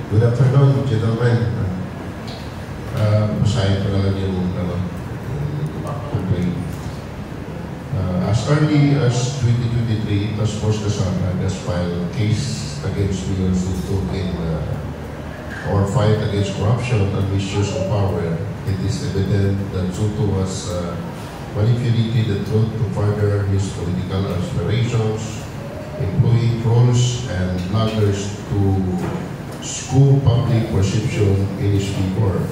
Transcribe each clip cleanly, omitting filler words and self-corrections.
Good afternoon, gentlemen. Basahin ko na lang yung complaint. As early as 2023, Task Force Kasama has filed a case against Mayor Soto in our fight against corruption and misuse of power. It is evident that Soto has manipulated the truth to further his political aspirations, employing trolls and bloggers to skew public perception in his favor.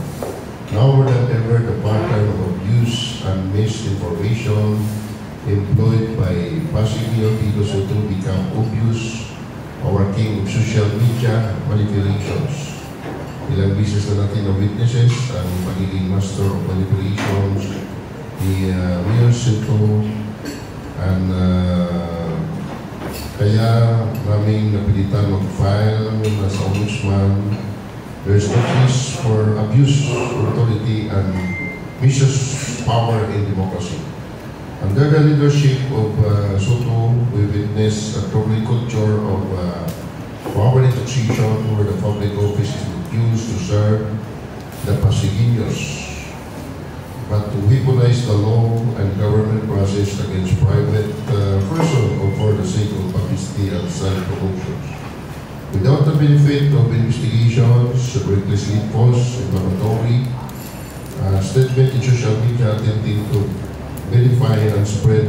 Now more than ever, the pattern of abuse and misinformation employed by Pasiguio Tito Soto become obvious, our king of social media manipulations. Ilang beses na natin na witnesses ang pagiging master of manipulations ni Mayor Soto, and kaya naming napilitan mag-file sa ombudsman. There is no case for abuse, authority, and misuse power in democracy. Under the leadership of Soto, we witnessed a troubling culture of power intoxication where the public office is used to serve the Pasiguiños, but to weaponize the law and government process against private person or for the sake of publicity and self-promotions. Without the benefit of investigations, recklessly false, inflammatory statement in social media attempting to verify and spread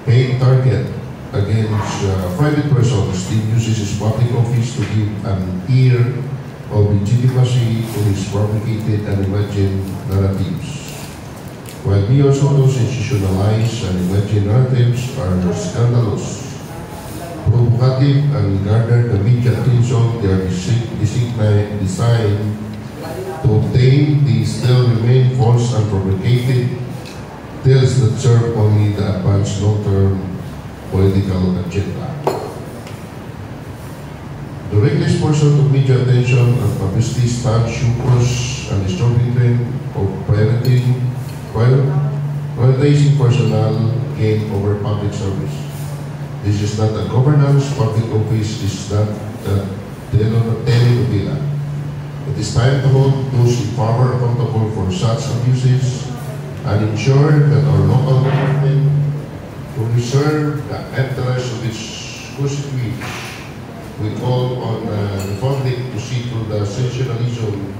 paid target against private persons, still uses his public office to give an ear of legitimacy to his fabricated and imagined narratives. While Mayor Soto's institutionalized and imagined narratives are scandalous, provocative, and garner the media attention, they are designed to obtain, they still remain false and fabricated tales that serve only the advanced long-term political agenda. The reckless pursuit of media attention and publicity stands shows and disturbing trend of prioritizing personal gain over public service. This is not a governance, public office is not a telenovela. It is time to hold those in power accountable for such abuses and ensure that our local government will preserve the interests of its constituents. We call on the public to see through the sensationalism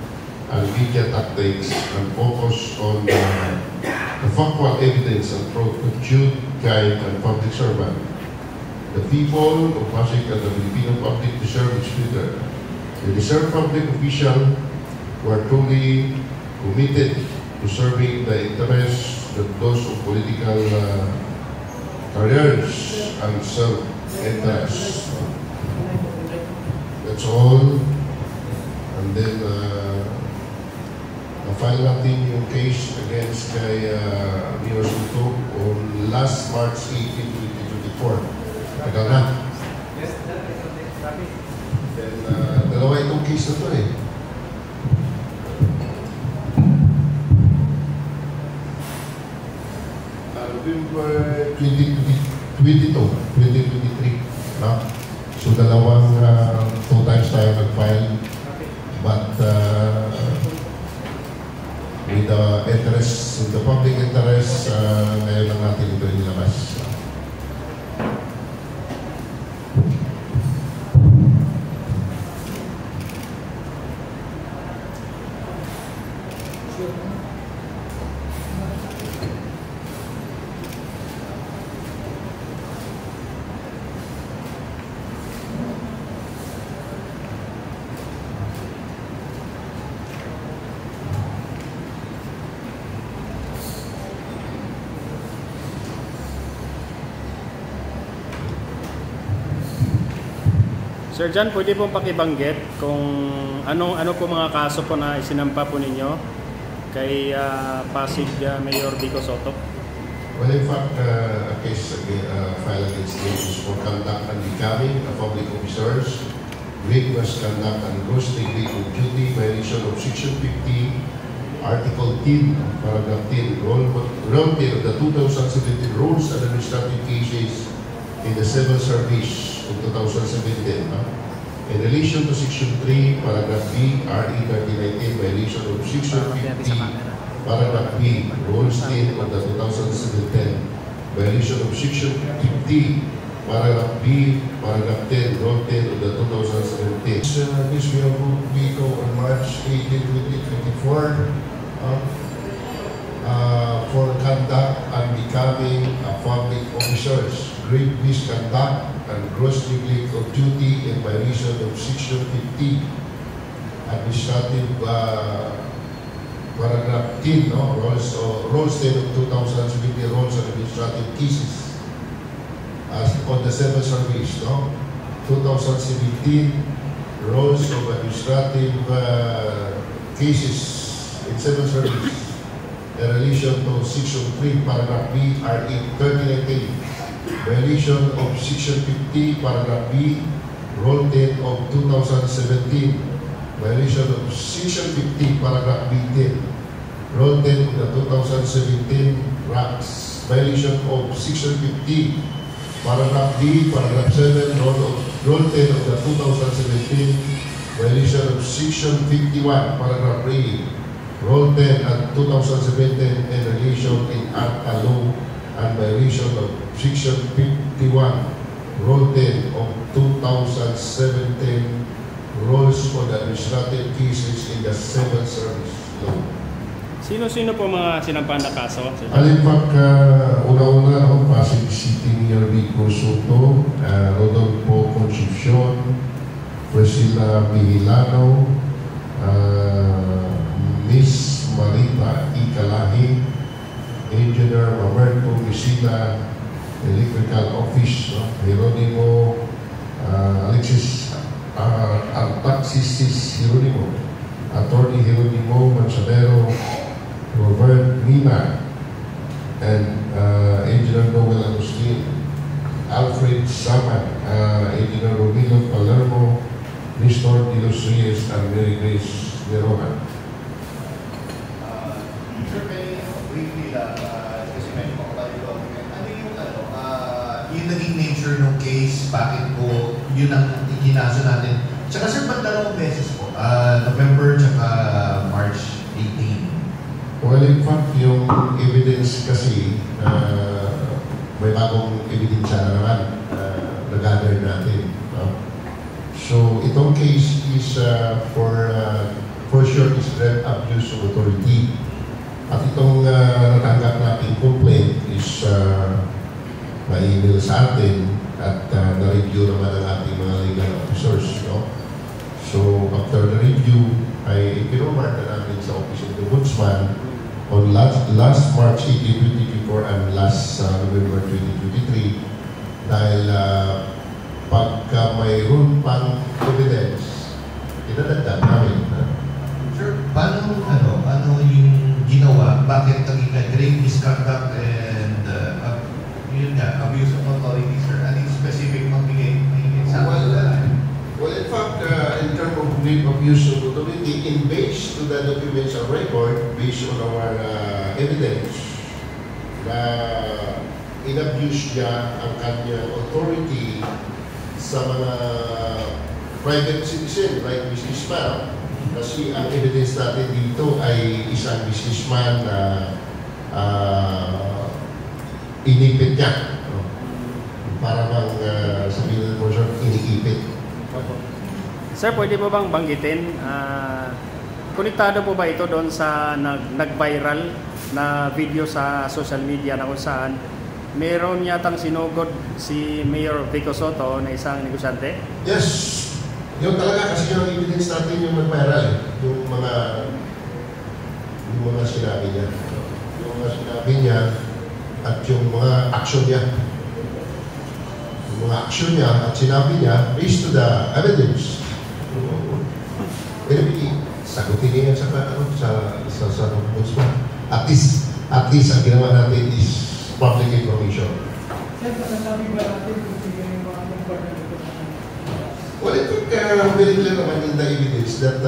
and media tactics and focus on the factual evidence and procured guide and public servant. The people of Pasig and the Filipino public deserve its future. They deserve public officials who are truly committed to serving the interests of those of political careers and self-interest. That's all. And then, na-file natin yung case against kay Mayor Soto on last March 18, 2024. Tagal na. Yes, that is okay. Copy. Then, dalawa itong case na to eh. November 2023. No? So, dalawang 2 times tayo nag-file. But, with the interest, the public interest, ngayon lang natin ito nilabas. Sir John, pwede pong pakibanggit kung ano po mga kaso po na isinampa po ninyo kay Pasig Mayor Vico Soto? Well, in fact, a case filed against him is for conduct and becoming of public officers, great misconduct and gross neglect of duty, violation of Section 50, Article 10, Paragraph 10, Round 10 of the 2017 Rules and Administrative Cases in the Civil Service of 2017. In relation to Section 3, Paragraph B, RE 3019, violation of Section 50, Paragraph B, Rule 10 of the 2017, violation of Section 50, Paragraph B, Paragraph 10, Rule 10 of the 2017. This will be on March 18, 2024 for conduct and becoming a public officers, grave misconduct and gross neglect of duty in violation of Section 50, Administrative Paragraph 10, Rules 10 of 2017, Rules on Administrative Cases. On the civil service, 2017 Rules of Administrative Cases in civil service in relation to Section 3, Paragraph B, RE 3019, violation of Section 50, Paragraph B, Rule 10 of 2017, violation of Section 50, Paragraph B10, Rule 10 of the 2017, RACS, violation of Section 50, Paragraph B, Paragraph 7, Rule 10 of the 2017, violation of Section 51, Paragraph 3, Rule 10 and 2017 in relation in ACTA law and violation of Section 51, Rule 10 of 2017, Rules for the Administrative Cases in the Civil Service Law. Sino-sino po mga sinampahan na kaso? Alipak, una-una ako, Pasig City Mayor Rico Soto, Rodolfo Concepcion, Priscilla Mihilano, Miss Marita Icalahi, Engineer Roberto Misila, Electrical Office, Jeronimo, Alexis Artaxis Jeronimo, Attorney Jeronimo Manzanero, Robert Mina, and Engineer Noel Agustin, Alfred Saman, Engineer Romilo Palermo, Nestor De Los Reyes, and Mary Grace Nerona. Sir, may briefly lang, kasi medyo makapalik ko, ano yung naging nature ng case, bakit po yun ang ikinasa natin? Tsaka sir, ba't dalawang beses po? November tsaka March 18. Well, in fact, yung evidence kasi, may bagong ebidensya na naman na-gather natin. So, itong case is for sure is direct abuse of authority. At itong natanggap natin complaint is na-email sa atin at na-review naman ng ating mga legal officers. So, after the review, ay pinumark na natin sa Office of the Ombudsman on last March 18, 2024 and last November 2023 dahil pagka mayroon pang evidence, inadagdag namin. Sir, paano yung ginawa? Bakit naging grave misconduct and yun nga, abuse of authority, sir? Anong specific magbigay? Well, in fact, in terms of grave abuse of authority, in base to the documents of record, based on our evidence, na in-abuse niya ang kanyang authority sa mga private citizen, like businessman. Kasi ang evidence natin dito ay isang businessman na inipit niya. Para bang sabihin mo siya, iniipit. Sir, pwede po bang banggitin, konektado po ba ito doon sa nag-viral na video sa social media na kung saan meron yatang sinugod si Mayor Vico Soto na isang negosyante? Yes! Yun talaga kasi yung evidence natin yung nag-viral, yung mga sinabi niya. Yung mga sinabi niya at yung mga action niya. Yung mga action niya at sinabi niya based to the evidence. Pero sagutin niya sa ombudsman. At least ang ginawa natin is public information. Well, I think very clear naman in the evidence that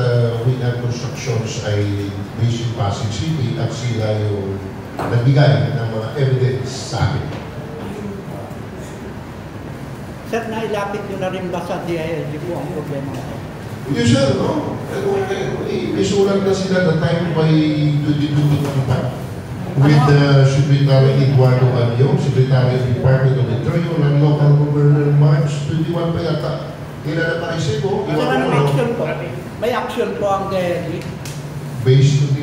we have constructions ay based in Pasig City at sila yung nagbigay ng mga evidence sa akin. Sir, nailapit nyo na rin ba sa DILG po ang problema ko? Yes, sir, no? May sulat na sila na time by 2025 with Secretary Eduardo Abio, Secretary of Department of Interior and Local Governor March 21 pa yata. Kailan na pa-isip ko? Anong action po? May action po ang DILG? Based to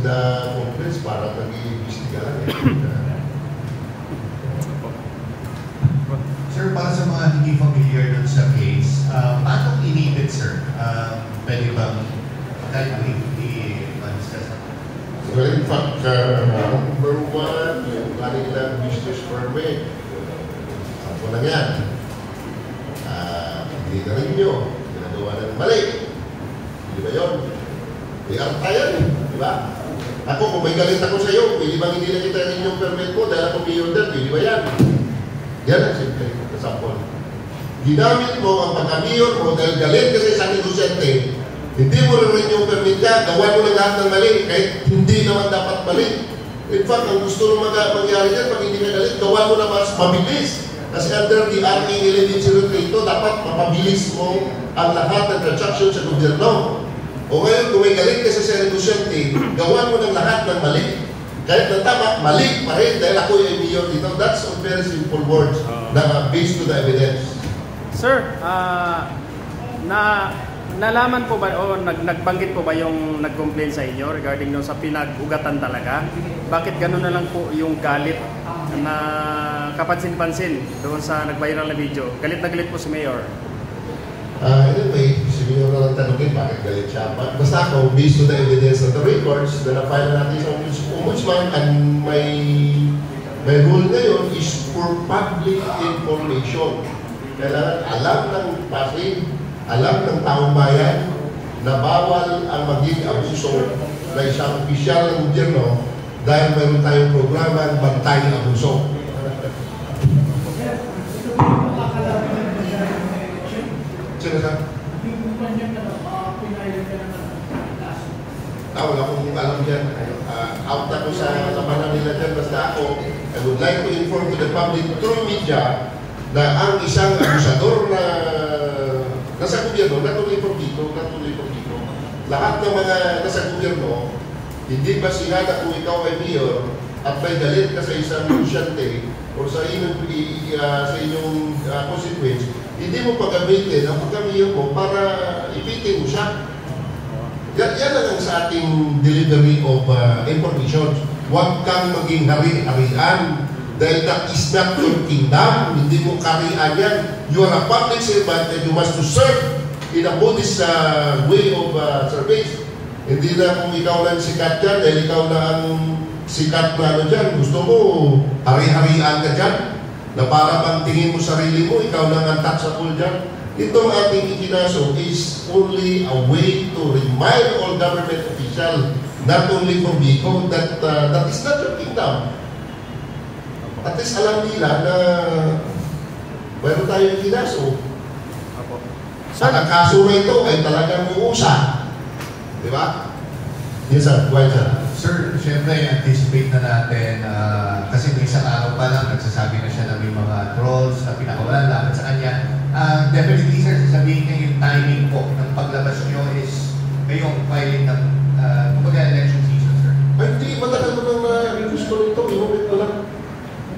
the complaints para nag-iimbestigahan. Sir, para sa mga hindi familiar dun sa case, paano inibit, sir? Pwede bang kahit i-discuss natin? Well, in fact, number one, yung kanilang business permit. Ako lang yan. Hindi na rin nyo. Ginagawa ng mali. Di ba yun? May arta yan, di ba? Ako, kung may galit ako sa'yo, pwede bang hindi na kita rin yung permit mo dahil ako may order, di ba yan? Yan ang simple example. Ginamit mo ang pagka-mayor mo dahil galit ka sa isang negosyante, hindi mo rin yung permit ka, gawan mo ng lahat ng mali, kahit hindi naman dapat mali. In fact, ang gusto nung mangyari dyan, pag hindi ka galit, gawan mo na mas mabilis. Kasi under the RA 1103 ito, dapat mapabilis mo ang lahat ng transaction sa gobyerno. O ngayon, kung may galit ka sa negosyante, gawan mo ng lahat ng mali. Kahit na tama, mali pa rin dahil ako yung mayor dito. That's on very simple words na based to the evidence. Sir, nalaman po ba o nagbanggit po ba yung nag-complain sa inyo regarding no sa pinag-ugatan talaga? Bakit gano'n na lang po yung galit na kapansin-pansin doon sa nag-viral na video? Galit na galit po si Mayor. Anyway, si Mayor na lang tanongin bakit galit siya. Basta ako, based to the evidence of the records na na-file natin sa Ombudsman, and my rule ngayon is for public information. Kailangan alam ng Pasig, alam ng taong bayan na bawal ang maging abuso na isang opisyal ng gobyerno dahil mayroon tayong programa ng bantay ng abuso. Sino sa? Wala akong alam dyan. Out ako sa labanan nila dyan. Basta ako, I would like to inform to the public through media na ang isang abusador na nasa gobyerno, natuloy po dito. Lahat ng mga nasa gobyerno, hindi ba sinada kung ikaw ay mayor at may galit ka sa isang negosyante o sa inyong consequence, hindi mo pagamitin ang pagka-mayor mo para ipitin mo siya. Yan lang sa ating delivery of information. Huwag kang maging hari-harian dahil that is not your kingdom. Hindi mo karian yan. You are a public servant and you must to serve in a Buddhist way of service. Hindi na kung ikaw lang sikat dyan dahil ikaw na ang sikat na ano dyan. Gusto mo hari-harian ka dyan na para bang tingin mo sarili mo, ikaw lang ang taxable dyan. Itong ating ikinaso is only a way to remind all government officials, not only for Bicol, that that is not your kingdom. At least alam nila na mayroon tayong ikinaso. Ang kaso na ito ay talagang uusa. Di ba? Yes, sir. Go ahead, sir. Sir, siyempre, anticipate na natin kasi may isang araw pa lang nagsasabi na siya na may mga trolls na pinakawalan laban sa kanya. Definitely, sir, sasabihin niya yung timing po ng paglabas nyo is ngayong filing ng election season, sir. Ay, hindi. Matagal mo nang gusto nito. Inulit ko lang.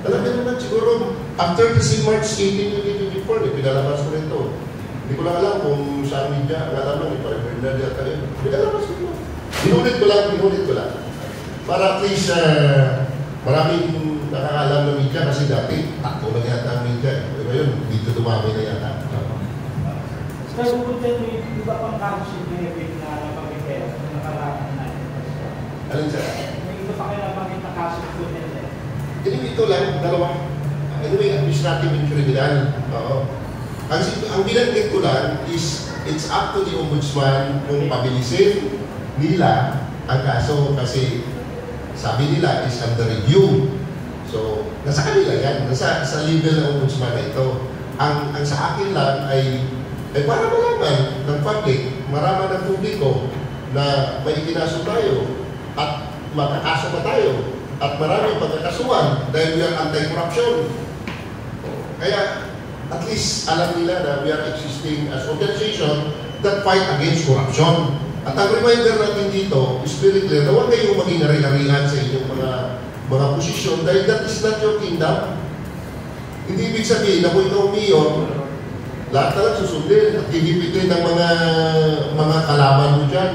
Alam niyo naman, siguro, after kasi March 18, 2024, pinalabas ko nito. Hindi ko lang alam kung saan media, alam lang, ipa-referenda dyan tayo. Pinalabas ko nito. Inulit ko lang. Para at least, maraming nakakalam ng media kasi dati, takbo lang yata ang media. Ngayon, dito dumami na yata. Sir, bukod dyan, may iba pang council na napag-ipera na nakaraan na. Alin siya? May iba pa kayo napag-ipera na council po nila. Ito lang, dalawa. Anyway, administrative and criminal. Oo. Ang binanggit ko lang is, it's up to the Ombudsman kung pabilisin nila ang kaso kasi sabi nila is under review. So, nasa kanila yan. Nasa level ng Ombudsman na ito. Ang sa akin lang ay para malaman ng public, marama ng publiko na may ikinaso tayo at makakaso pa tayo at maraming pagkakasuhan dahil we are anti-corruption. Kaya, at least alam nila na we are existing as organization that fight against corruption. At ang reminder natin dito is very clear na huwag kayong maging ari-arihan sa inyong mga posisyon dahil that is not your kingdom. Hindi ibig sabihin na kung ikaw mayor, lahat na lang susundin at hihipitin ng mga kalaban mo dyan.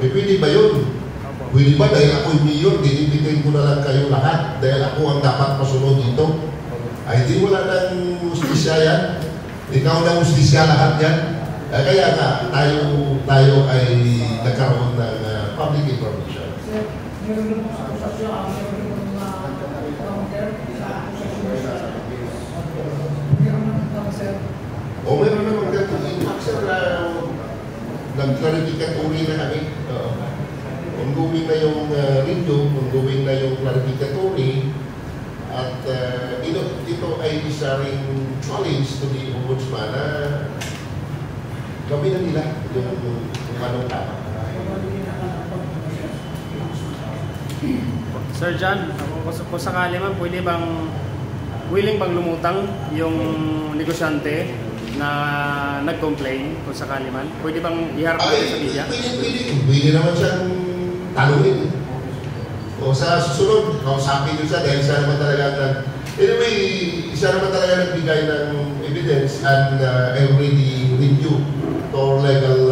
Eh, pwede ba yun? Pwede ba dahil ako'y mayor, dinipitin ko na lang kayo lahat dahil ako ang dapat masunod dito? Ay, di wala ng justisya yan. Ikaw na justisya lahat yan. Kaya nga, tayo ay nagkaroon ng public information. Sir, meron naman sa akusasyon, meron naman mga counter sa akusasyon. Meron naman sir. O meron naman ganito. Sir, nag-clarificatory na kami. Ongoing na yung window, ongoing na yung clarificatory. At ito ay isa ring challenge to the ombudsman na gawin na nila yung anong tama. Sir John, kung sakali man, willing bang lumutang yung negosyante na nag-complain kung sakali man? Pwede bang iharap sa media? Pwede naman siyang tanungin. O sa susunod, kausapin nyo siya dahil siya naman talaga anyway, siya naman talaga nagbigay ng evidence and already review to our legal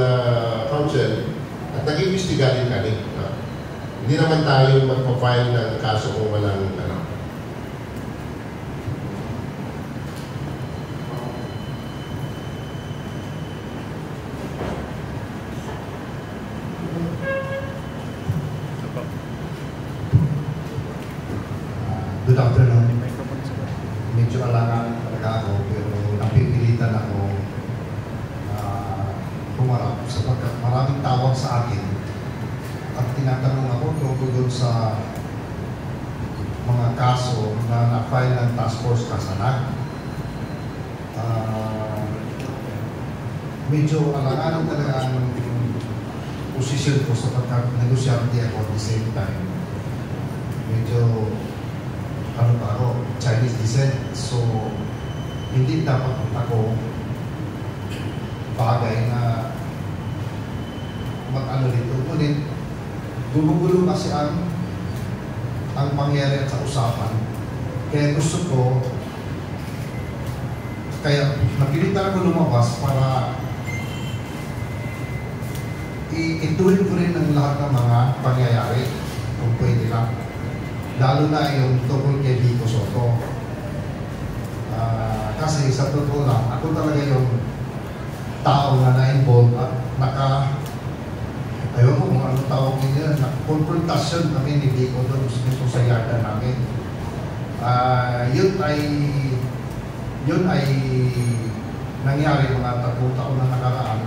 counsel at nag-imbestiga din kami. Hindi naman tayo magpa-file ng kaso kung walang Good afternoon. Medyo alangan talaga ako pero napipilitan ako humarap sapagkat maraming tawag sa akin at tinatanong ako tungkol doon sa mga kaso na na-file ng Task Force Kasanag. Medyo alangan talaga ang posisyon ko sapagkat negosyante ako at the same time. Medyo ako, Chinese descent. So, hindi dapat ako bagay na mag-ano dito. Ngunit, gulo-gulo kasi ang pangyayari sa usapan. Kaya gusto ko, kaya napilitan ako lumabas para ituloy ko rin ang lahat ng mga pangyayari kung pwede lang. Lalo na yung tungkol kay Vico Sotto. Kasi sa totoo lang, ako talaga yung tao na na-involve at ayaw ko kung ano tawag niya, na-confrontasyon kami ni Vico doon sa yarda namin. Yun ay nangyari mga 3 taon na nakaraan.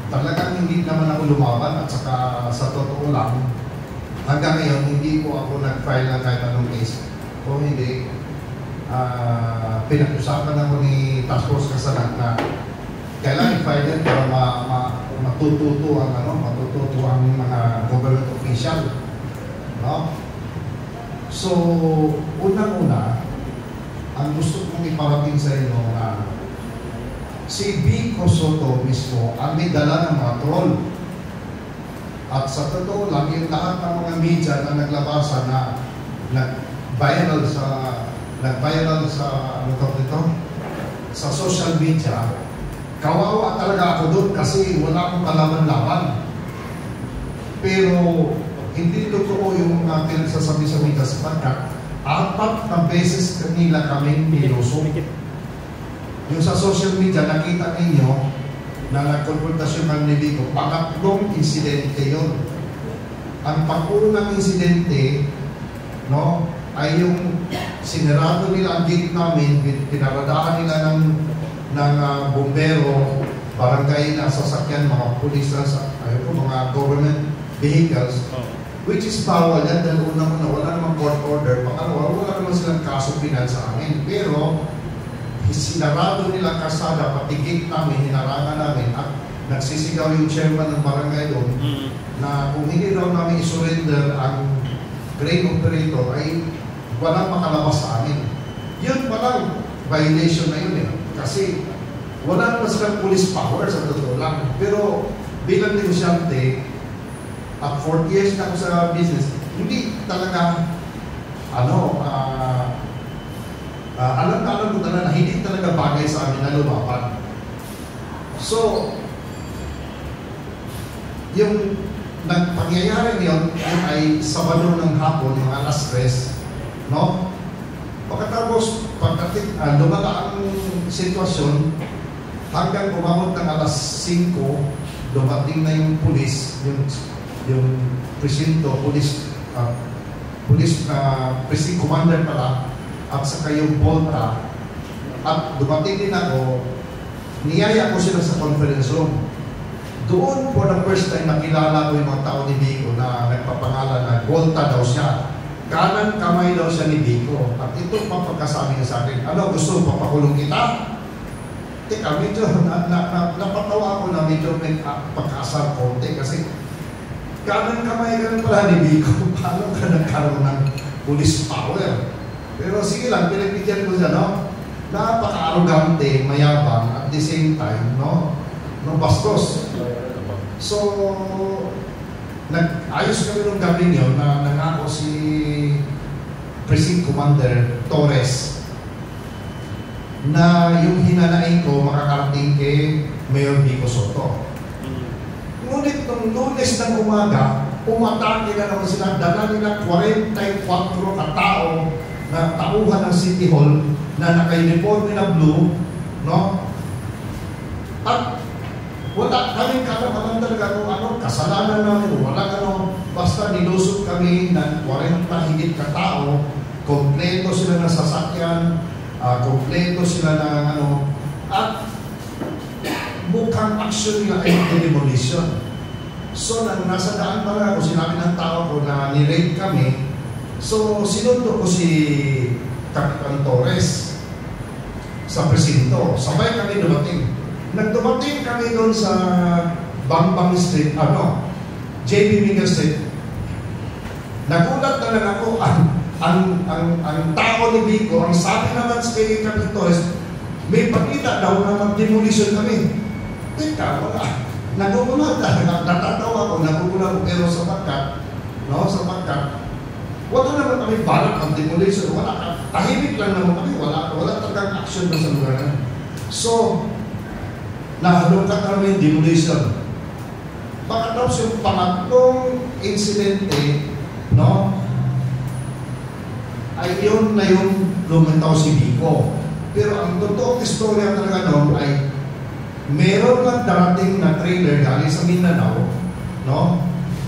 Talagang hindi naman ako lumaban at saka sa totoo lang, hanggang ngayon, hindi ko ako nag-file ng kahit anong case. Kung hindi, pinag-usapan ako ni Task Force Kasanag na kailangan i-file yan para matututo ang mga government official. No? So, unang-una, ang gusto kong iparating sa inyo na si Vico Sotto mismo ang may dala ng mga troll. At sa totoo lang, yung lahat ng mga media na naglabasan na nag-viral sa sa social media, kawawa talaga ako doon kasi wala akong kalaban-laban. Pero hindi totoo yung mga pinagsasabi sa media sapagkat 4 na beses kanila kaming nilusok. Yung sa social media, nakita ninyo na nagkonfrontasyon ng Vico, pangatlong insidente yun. Ang pang-unang insidente, no, ay yung sinirado nila ang gate namin, pinaradahan nila ng bombero, barangay na sasakyan, mga pulis na mga government vehicles, which is bawal yan dahil unang-una wala namang court order, pangalawa wala naman silang kaso pinal sa amin. Pero sinarado nila kasada, pati gate namin, hinarangan namin at nagsisigaw yung chairman ng barangay doon na kung hindi raw namin isurrender ang grain operator ay walang makalabas sa amin. Yun pa lang, violation na yun eh. Kasi wala naman silang police power sa totoo lang. Pero bilang negosyante, at 40 years na ako sa business, hindi talaga, alam ko talaga na hindi talaga bagay sa amin na lumaban. So, yung nagpangyayari niyon ay Sabado ng hapon, mga alas 3, no? Pagkatapos, lumala ang sitwasyon, hanggang umabot ng alas 5, dumating na yung pulis, yung presinto, police precinct commander pala, at saka yung Volta, at dumating din ako, niyaya ko sila sa conference room. Doon for the first time nakilala ko yung mga tao ni Biko na nagpapangalan na Volta daw siya. Kanan kamay daw siya ni Biko. At ito papagkasabi niya sa akin, ano, gusto mo papakulong kita? Teka, medyo napatawa ako na medyo may pagkasar konti kasi kanan kamay ka rin pala ni Biko. Paano ka nagkaroon ng police power? Pero sige lang, pinagbigyan ko siya, no? Napaka-arrogante, mayabang, at the same time, no bastos. So, nag-ayos kami nung gabi niyo na nangako si Precinct Commander Torres na yung hinanain ko makakarating kay Mayor Biko Soto. Ngunit nung Lunes ng umaga, umatake na naman sila, dala nila 44 katao na tauhan ng City Hall na naka-uniforme na blue, no? At wala kaming kalamanan talaga kung ano, kasalanan namin, wala basta nilusot kami ng 40 higit katao, kompleto sila ng sasakyan, kompleto sila ng at mukhang action nila ay demolition. So, nang nasa daan pala ako, sinabi ng tao ko na ni-raid kami, so sinundo ko si Kapitan Torres sa presinto. Sabay kami dumating. Nagdumating kami doon sa Bangbang Street, JB Miguel Street. Nagulat na lang ako, ang tao ni Biko, ang sabi naman sa kay Kapitan Torres, may pakita daw na mag-demolition kami. Teka, wala. Nagugulat na, natatawa ko, nagugulat ko, pero sapagkat, wala naman kami balak ang demolition, tahimik lang naman kami, wala talagang action doon sa lugar na. So, nahalungkat kami yung demolition. Pagkatapos yung pangatlong insidente, ay yun na yung lumitaw si Biko. Pero ang totoong istorya talaga doon ay meron lang darating na trailer galing sa Mindanao,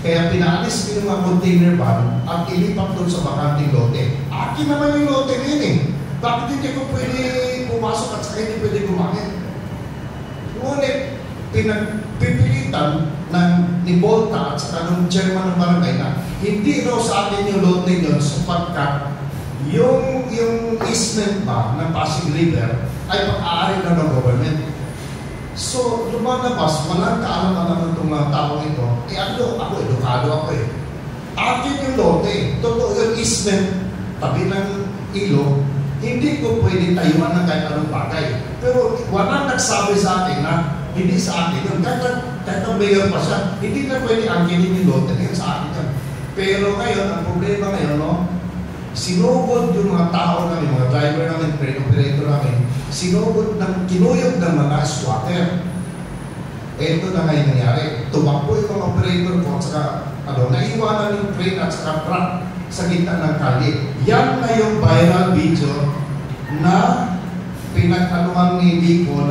kaya pinaalis ko yung mga container van at ilipat doon sa bakanting lote. Akin naman yung lote ngayon eh. Bakit hindi ko pwede pumasok at saka hindi pwede gumamit? Ngunit, pinagpipilitan ni Volta at saka ng chairman ng barangay na hindi raw sa akin yung lote yun sapagkat yung easement ba ng Pasig River ay pag-aari na ng government. So, lumalabas, walang kaalam-alam ng mga tao ito. Ako, edukado ako eh. Akin yung lote, totoo yung easement, tabi ng ilog, hindi ko pwede tayuan ng kahit anong bagay. Pero walang nagsabi sa akin na hindi sa akin yun. Kahit ang mayor pa siya, hindi na pwede angkinin yung lote na yun sa akin yan. Pero ngayon, ang problema ngayon, sinugod yung mga tao namin, mga driver namin, train operator namin, kinuyog ng mga squatter. Ito na ngayon nangyari. Tumakbo yung mga operator ko at saka, naiwanan yung train at saka truck sa gitna ng kali. Yan na yung viral video na pinag-anuhan ni Biko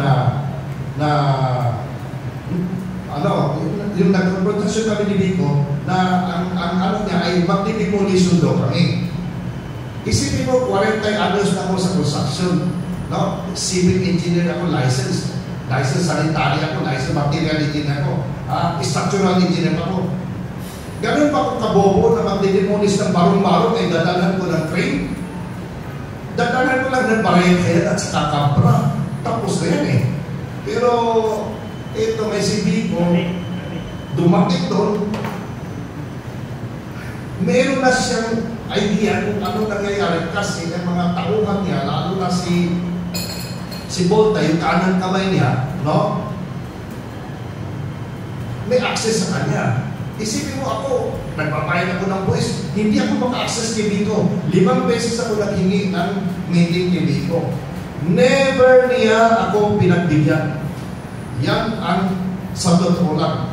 yung nag-confrontation kami ni Biko na ang niya ay magdidemolition daw kami. Isipin mo, 40 anos na ako sa construction. Civil engineer ako, license sanitary ako, license material engineer ako, structural engineer ako. Ganun pa ako kabobo na magdidemolish ng barong-barong ay dadalan ko ng train. Dadalan ko lang ng barangay at saka kabra. Tapos na yan eh. Pero, ito may si Biko, dumating doon, meron na siyang idea kung ano nangyayari kasi ang mga tauhan niya, lalo na si si Volta, yung kanan kamay niya, no? May access sa kanya. Isipin mo ako, nagpapahin ako ng voice, hindi ako maka-access kay Vico. 5 beses ako naghingi ng meeting kay Vico. Never niya ako pinagbigyan. Yan ang sa totoo lang.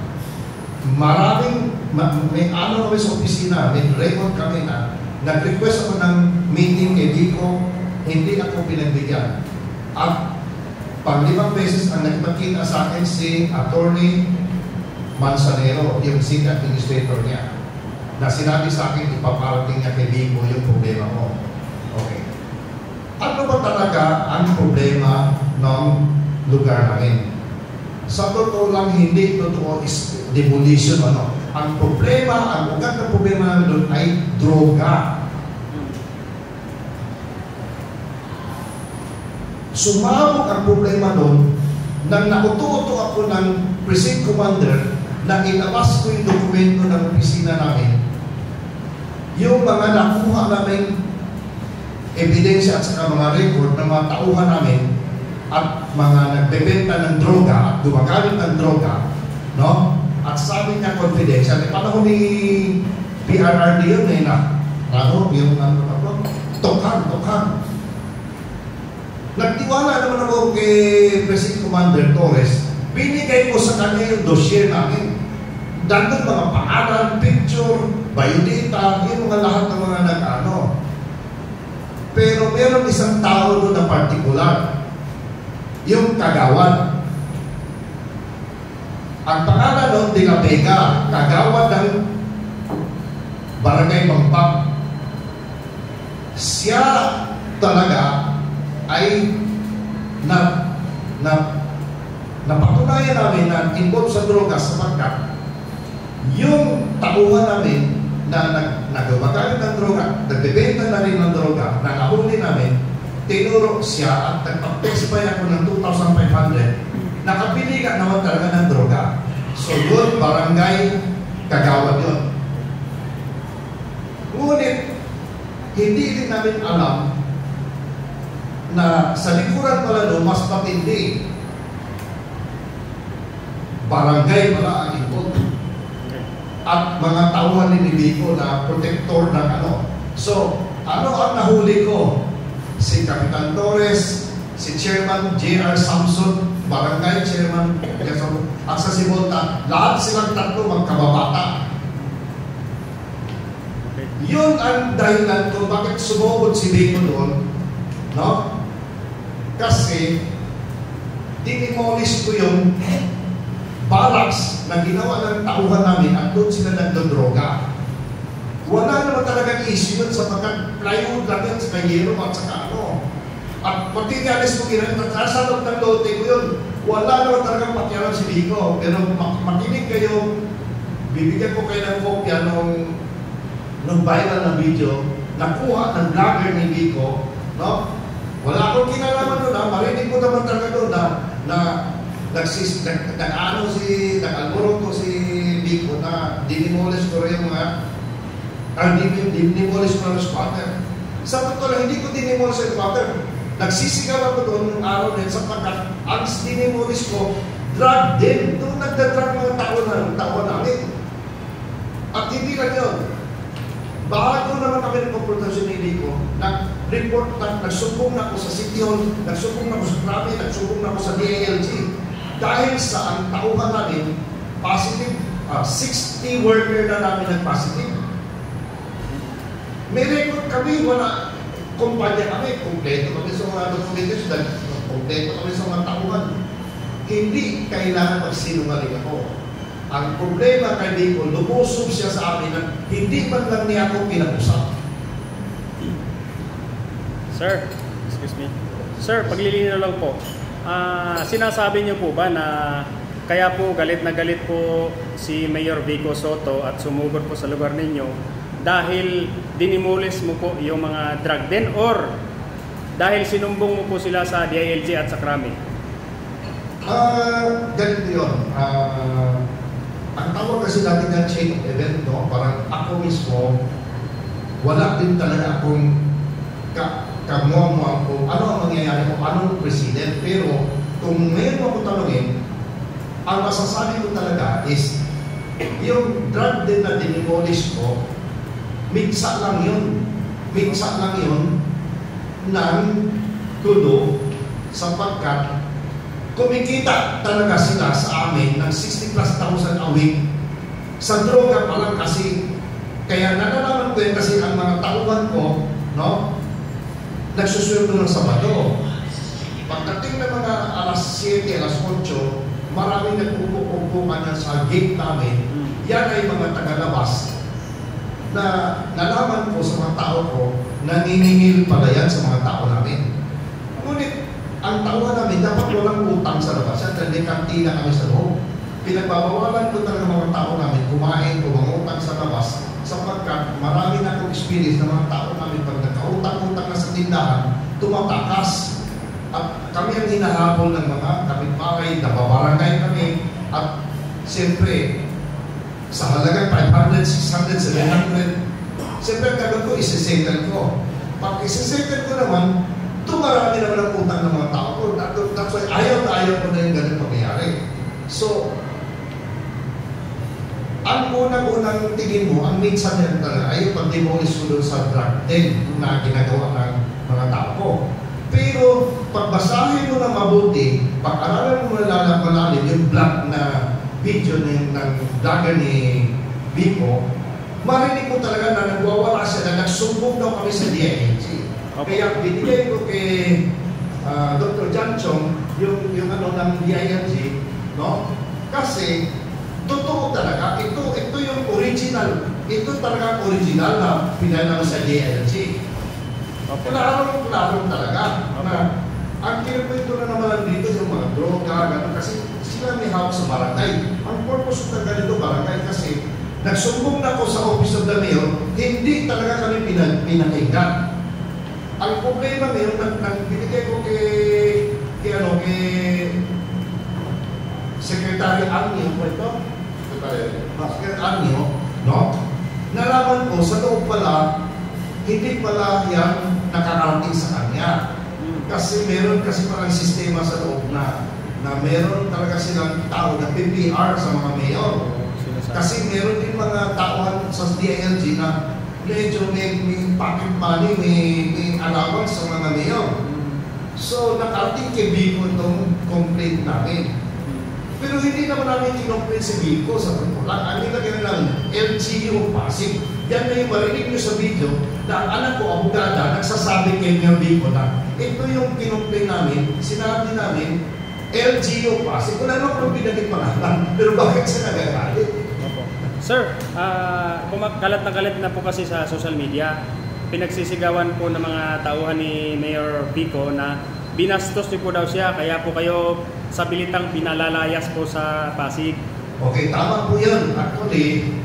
May ano kami sa opisina, may record kami na nag-request ako ng meeting kay Vico, hindi ako pinagbigyan. At pag 5 beses ang nagpakita sa akin si Attorney Manzanero, yung city administrator niya, na sinabi sa akin, ipaparating niya kay Vico yung problema mo. Okay. Ano ba talaga ang problema ng lugar namin? Sa totoo lang, hindi totoo is demolition. Ano? Ang problema, ang ugat ng problema namin doon ay droga. Sumabog ang problema doon nang nakututo ako ng precinct commander na ilabas ko yung dokumento ng opisina namin, yung mga nakuha namin ebidensya at saka mga record ng mga tauhan namin at mga nagbebenta ng droga at gumagamit ng droga, no? At sabi niya confidential, panahon ni PRRD yun eh na, yung tokhan. Nagtiwala naman ako kay President Commander Torres, binigay ko sa kanya yung dossier namin. Dandun mga pangalan, picture, biodata, yung mga lahat ng mga nag-ano. Pero meron isang tao doon na particular, yung kagawad. Ang pangalan doon, De La Vega, kagawad ng Barangay Bangpang. Siya talaga ay napatunayan namin na involved sa droga sapagkat yung tauhan namin na nagagamit ng droga, nagbebenta na rin ng droga, na nahuli namin, tinuro siya at nagpag-text pa ako ng 2,500, nakabili ka naman talaga ng droga. So yun, barangay kagawad yun. Ngunit, hindi din namin alam na sa likuran pala doon, mas matindi. Barangay pala ang involved. At mga tauhan ni Vico na protector ng ano. So, ano ang nahuli ko? Si Kapitan Torres, si Chairman J.R. Samson, Barangay Chairman, at sa si Volta, lahat silang tatlo magkababata. Yun ang dahilan kung bakit sumugod si Vico doon, no? Kasi dinimolish ko yung barracks na ginawa ng tauhan namin at doon sila nagdodroga. Wala naman talagang issue yun sapagkat plywood lang yun sa kayero at saka ano. At materialis ko ginagawa, nasa loob ng lote ko yun. Wala naman talagang pakialam si Vico. Pero makinig kayo, bibigyan ko kayo ng kopya nung viral na video, nakuha ng vlogger ni Vico, no? Wala akong kinalaman doon, marinig ko naman talaga doon na nag-alboroto si Vico na dinimolish ko rin yung mga dinimolish ko ng squatter. Sa totoo lang, hindi ko dinimolish yung squatter. Nagsisigaw ako doon ng araw din sapagkat ang dinimolish ko, drug din. Doon nagdadrag mga tao namin. At hindi lang yun. Bago naman kami ng konfrontasyon ni Vico, nag-report na nagsumbong na ako sa City Hall, nagsumbong na ako sa Krami, nagsumbong na ako sa DILG. Dahil sa ang tauhan namin, positive, 60 worker na namin nag-positive. May record kami, wala, kumpanya kami, kompleto kami sa mga documentation, kompleto kami sa mga tauhan. Hindi kailangan magsinungaling ako. Ang problema kay Vico, lumusob siya sa amin na hindi man lang niya ako pinag-usap. Sir, excuse me. Sir, paglilinaw lang po. Sinasabi niyo po ba na kaya po galit na galit po si Mayor Vico Soto at sumugod po sa lugar ninyo dahil dinimulis mo po yung mga drug den or dahil sinumbong mo po sila sa DILG at sa Krami? Ganito yun. Ang tawag kasi natin ng chain of event, no? Parang ako mismo, wala din talaga akong kamuha-muha ko, ano ang mangyayari ko, anong president. Pero kung ngayon mo ko tanongin, ang masasabi ko talaga is, yung drug din na dinimolish ko, minsan lang yun. Minsan lang yun ng gulo sapagkat kumikita talaga sila sa amin ng 60,000+ a week. Sa droga pa lang kasi, kaya nalalaman ko yun kasi ang mga tauhan ko, no, nagsusunod ng Sabado. Pagdating ng mga alas 7, alas 8, maraming nagpupupukan sa gate namin. Yan ay mga tagalabas na nalaman ko sa mga tao ko, naniningil pala yan sa mga tao namin. Ngunit, ang tauhan namin, dapat walang utang sa labas. Yan, may kantina kami sa loob. Pinagbabawalan ko talaga mga tao namin, kumain ko, mangutang sa labas, sapagkat marami na akong experience ng mga tao namin pag nagkautang-utang na sa tindahan, tumatakas. At kami ang hinahabol ng mga kapitbahay, nababarangay kami, at siyempre, sa halagang 500, 600, 700, siyempre ang gagawin ko, isisettle ko. Pag isisettle ko naman, tumarami naman ang utang ng mga tao ko. That's why ayaw ko na yung ganun pangyayari. So, ang unang-unang tingin mo, ang minsan yan talaga ay pag-demolish ko doon sa drug den na ginagawa ng mga tao ko. Pero, pagbasahin mo na mabuti, pag-aralan mo na malalim yung vlog na video ng vlogger ni Biko, marinig mo talaga na nagwawala siya na nagsumbong daw kami sa DILG. Kaya binigay ko kay Dr. John Chong yung ano ng DILG, no? Kasi totoo talaga, ito yung original. Ito talaga original na pinanalo sa DILG. Klaro talaga. Na, ang kinukwento na naman dito yung mga droga, gano'n, kasi sila may hawak sa barangay. Ang purpose ng ganito barangay kasi nagsumbong na ako sa Office of the Mayor, hindi talaga kami pinakinggan. Ang problema ngayon, binigay ko kay Secretary Anyo, Secretary Anyo, no? Nalaman ko, sa loob pala, hindi pala yan nakakarating sa kanya. Kasi meron kasi parang sistema sa loob na meron talaga silang tao na PPR sa mga mayor. Kasi meron din mga tauhan sa DILG na medyo may pocket money, may allowance sa mga mayor. So, nakarating kay Biko itong complaint namin. Pero hindi naman namin kinocomplaint si Biko sa pagkulang. Ang nilagyan lang, LGU Pasig. Yan na yung marinig nyo sa video na ang anak ko, abogada, nagsasabi kay Mayor Biko na ito yung kinocomplaint namin, sinabi namin, LGU Pasig. Wala naman kung pinagit pangalan. Pero bakit siya nagagalit? Sir, kalat na kalat na po kasi sa social media. Pinagsisigawan po ng mga tauhan ni Mayor Biko na binastos niyo po daw siya, kaya po kayo sa bilitang pinalalayas po sa Pasig. Okay, tama po yun. Actually,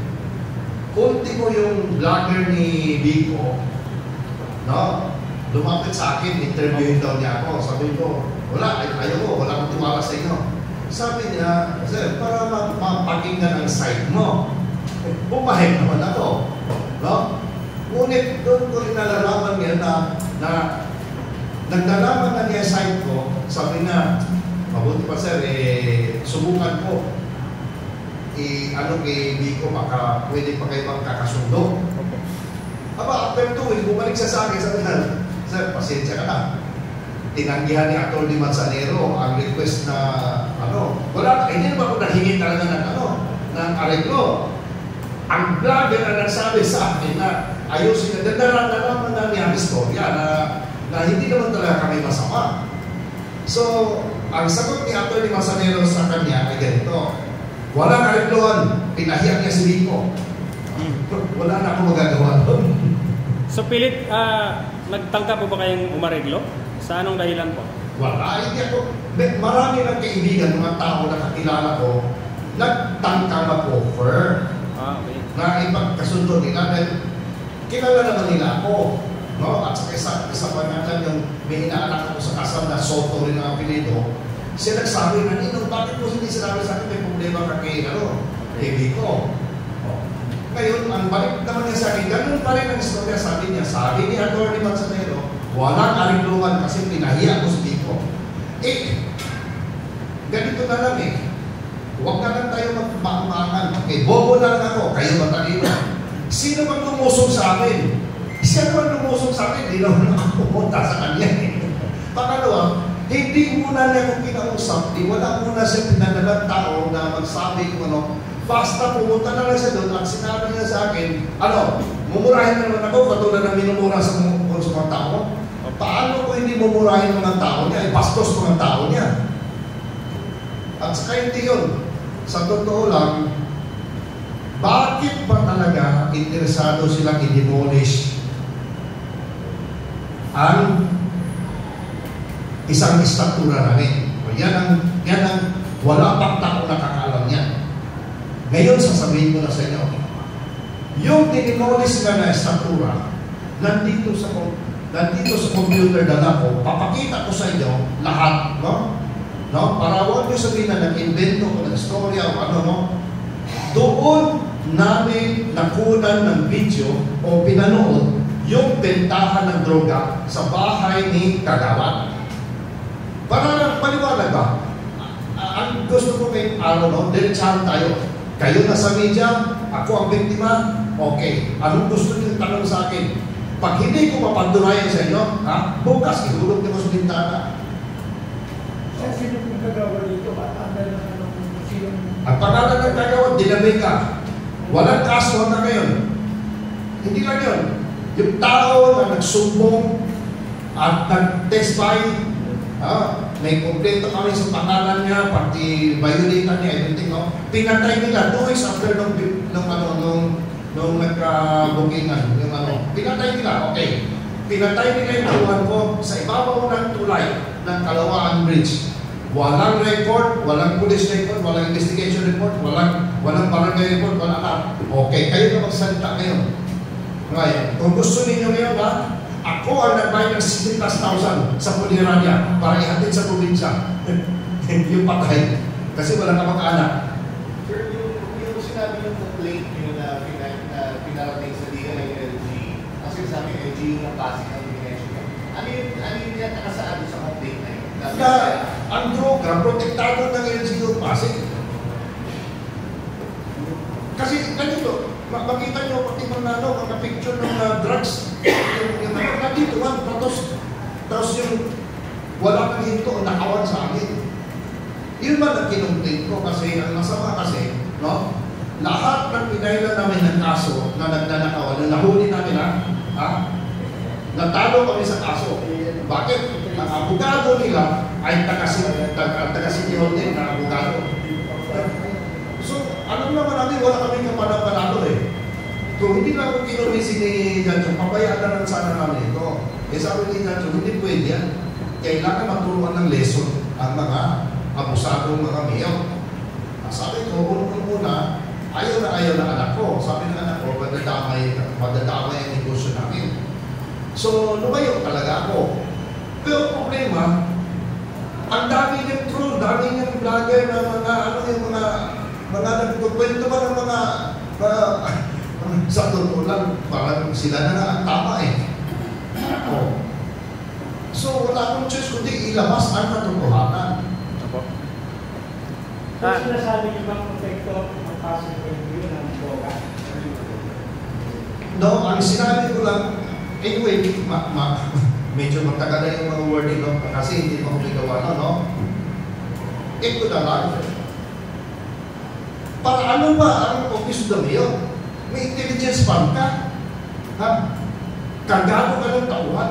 kunti ko yung vlogger ni Biko, no? Lumapit sa akin, interviewin daw niya ako. Sabi ko, wala, ayaw ko, wala akong tiwala sa inyo. Sabi niya, sir, para mapakinggan ang side mo, pumahig naman ako. No? Ngunit doon ko rin nalalaman niya na nagdalaman na niya side ko, sabi na, mabuti pa sir, subukan ko. Ano kay Biko, baka pwede pa kayo magkakasundo. Aba, after 2 weeks, bumalik siya sa akin, sabi na, sir, pasensya ka na. Tinanggihan ni Atty. Manzanero ang request na, wala, hindi naman ako nahingin talaga ng areglo. Ang vlogger na nagsabi sa akin na ayusin na, nalaman na niya ang istorya na hindi naman talaga kami masama. So, ang sagot ni Atty. Manzanero sa kanya ay ganito, walang areglohan, pinahiyak niya si Biko. Wala na akong magagawa doon. So, pilit, nagtangka po ba kayong umareglo? Sa anong dahilan po? Wala, hindi ako. Marami ng kaibigan, mga tao na kakilala ko, nagtangka mag-offer. Okay. Na ipagkasundo nila dahil kilala naman nila ako. No? At saka isa pa nga dyan yung may inaanak ako sa kasal na Soto rin ang apelido. Siya nagsabi na, Ninong, bakit mo hindi sinabi sa akin may problema ka kay Biko? Ngayon, ang balik naman niya sa akin, ganun pa rin ang istorya, sabi niya, sabi ni Atty. Manzanero, Walang aringluhan kasi pinahiya ko sa Biko. Ganito na lang eh. Huwag na lang tayo magmaangan. Okay, bobo na lang ako. Kayo matalino. Sino man lumusog sa akin? Siya naman lumusog sa akin. Hindi naman ako pumunta sa kanya eh. Pangalawa, hindi muna niya akong kinausap. Wala muna siya pinadalang tao na magsabi kung ano. Basta pumunta na lang siya doon at sinabi niya sa akin, mumurahin na naman ako katulad ng minumura sa mga tao. Paano ko hindi mumurahin mga tao niya? Bastos mga tao niya. At saka hindi yun. Sa totoo lang, bakit ba talaga interesado silang i-demolish ang isang istruktura namin? Yan ang wala pang tao nakakaalam yan. Ngayon, sasabihin ko na sa inyo, yung dinimolish na istruktura, nandito sa computer na ko, papakita ko sa inyo lahat, no? Para huwag nyo sabihin na nag-invento ko ng storya o ano, no? Doon namin nakunan ng video o pinanood yung bentahan ng droga sa bahay ni Kagawad. Para maliwanag ba? Ang gusto ko kay diretsahan tayo. Kayo na sa media, ako ang biktima, okay. Anong gusto niyo tanong sa akin? Pag hindi ko mapatunayan sa inyo, bukas ihulog niyo sa bintana. Sino kung Kagawad dito? Ang pangalan ng Kagawad, dinabay ka. Walang kaso na ngayon. Hindi lang yun. Yung tao na nagsumbong at nag-testify, may kompleto kami sa pangalan niya, pati violatan niya, everything, no? Pinatay nila 2 weeks after nung nagka-bookingan, pinatay nila, okay. Pinatay nila yung tauhan ko sa ibabaw ng tulay ng Kalawaan Bridge. Walang record, walang police record, walang investigation report, walang barangay report, walang alam. Okay, kayo na magsalita ngayon. Ngayon, kung gusto ninyo ngayon, ako ang nagbayad ng 60,000 sa Pulirandia para ihatid sa probinsya. Yung patay. Kasi wala ka mag-anak. Sir, yung sinabi yung complaint nyo na pinarating sa DILG, ang sinasabi ng LG yung passing ng Indonesia. Ano yung yan nakasaan sa complaint na yun? Na ang droga, protektado ng LG yung passing. Kasi ganito, makita nyo pati mga picture ng drugs. Nandito man, tapos yung wala kang hinto, nakawan sa amin. Yun man ang kinumplain ko kasi ang masama kasi, no? Lahat ng pinailan namin ng kaso na nagnanakawan, na nahuli namin natalo kami sa kaso. Bakit? Ang abogado nila ay taga-City Hall din na abogado. So, alam naman natin, wala kami kapanalo eh. Kung hindi na ako kinumisi ni Janjo, pabayaan na lang sana namin ito. Sabi ni Janjo, hindi pwede yan. Kailangan maturuan ng lesson ang mga abusadong mga mayor. Sabi ko, una, ayaw na anak ko. Sabi ng anak ko, madadamay ang negosyo namin. So, lumayo talaga ako. Pero problema, ang dami niyang troll, dami niyang vlogger na mga nagkukwento ba ng mga sa totoo lang, parang sila na ang tama eh. So, wala akong choice kundi ilabas ang katotohanan. Kung sinasabi niyo bang protector ang passing review ng droga? No, ang sinabi ko lang, anyway, medyo magtagal na yung mga wording, no? Kasi hindi mo kumigawa, no? Ito na lang. Para ano ba ang Office of the Mayor? May intelligence fund ka. Kagano ka ng tauhan.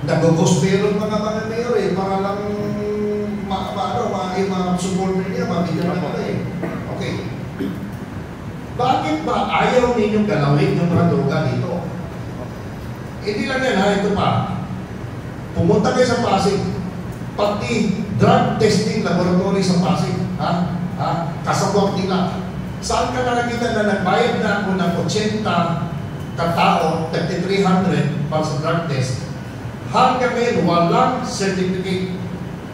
Nag-gospel mga mayor eh, para lang ma-supporter niya, mabigyan na ka eh. Okay. Bakit ba ayaw ninyong galawin yung mga droga dito? Hindi lang yan, ito pa. Pumunta kayo sa Pasig, pati drug testing laboratory sa Pasig, kasabwag nila. Saan ka nakakita na nagbayad na ako ng 80 katao, 3,300 para sa drug test? Hanggang ngayon, walang certificate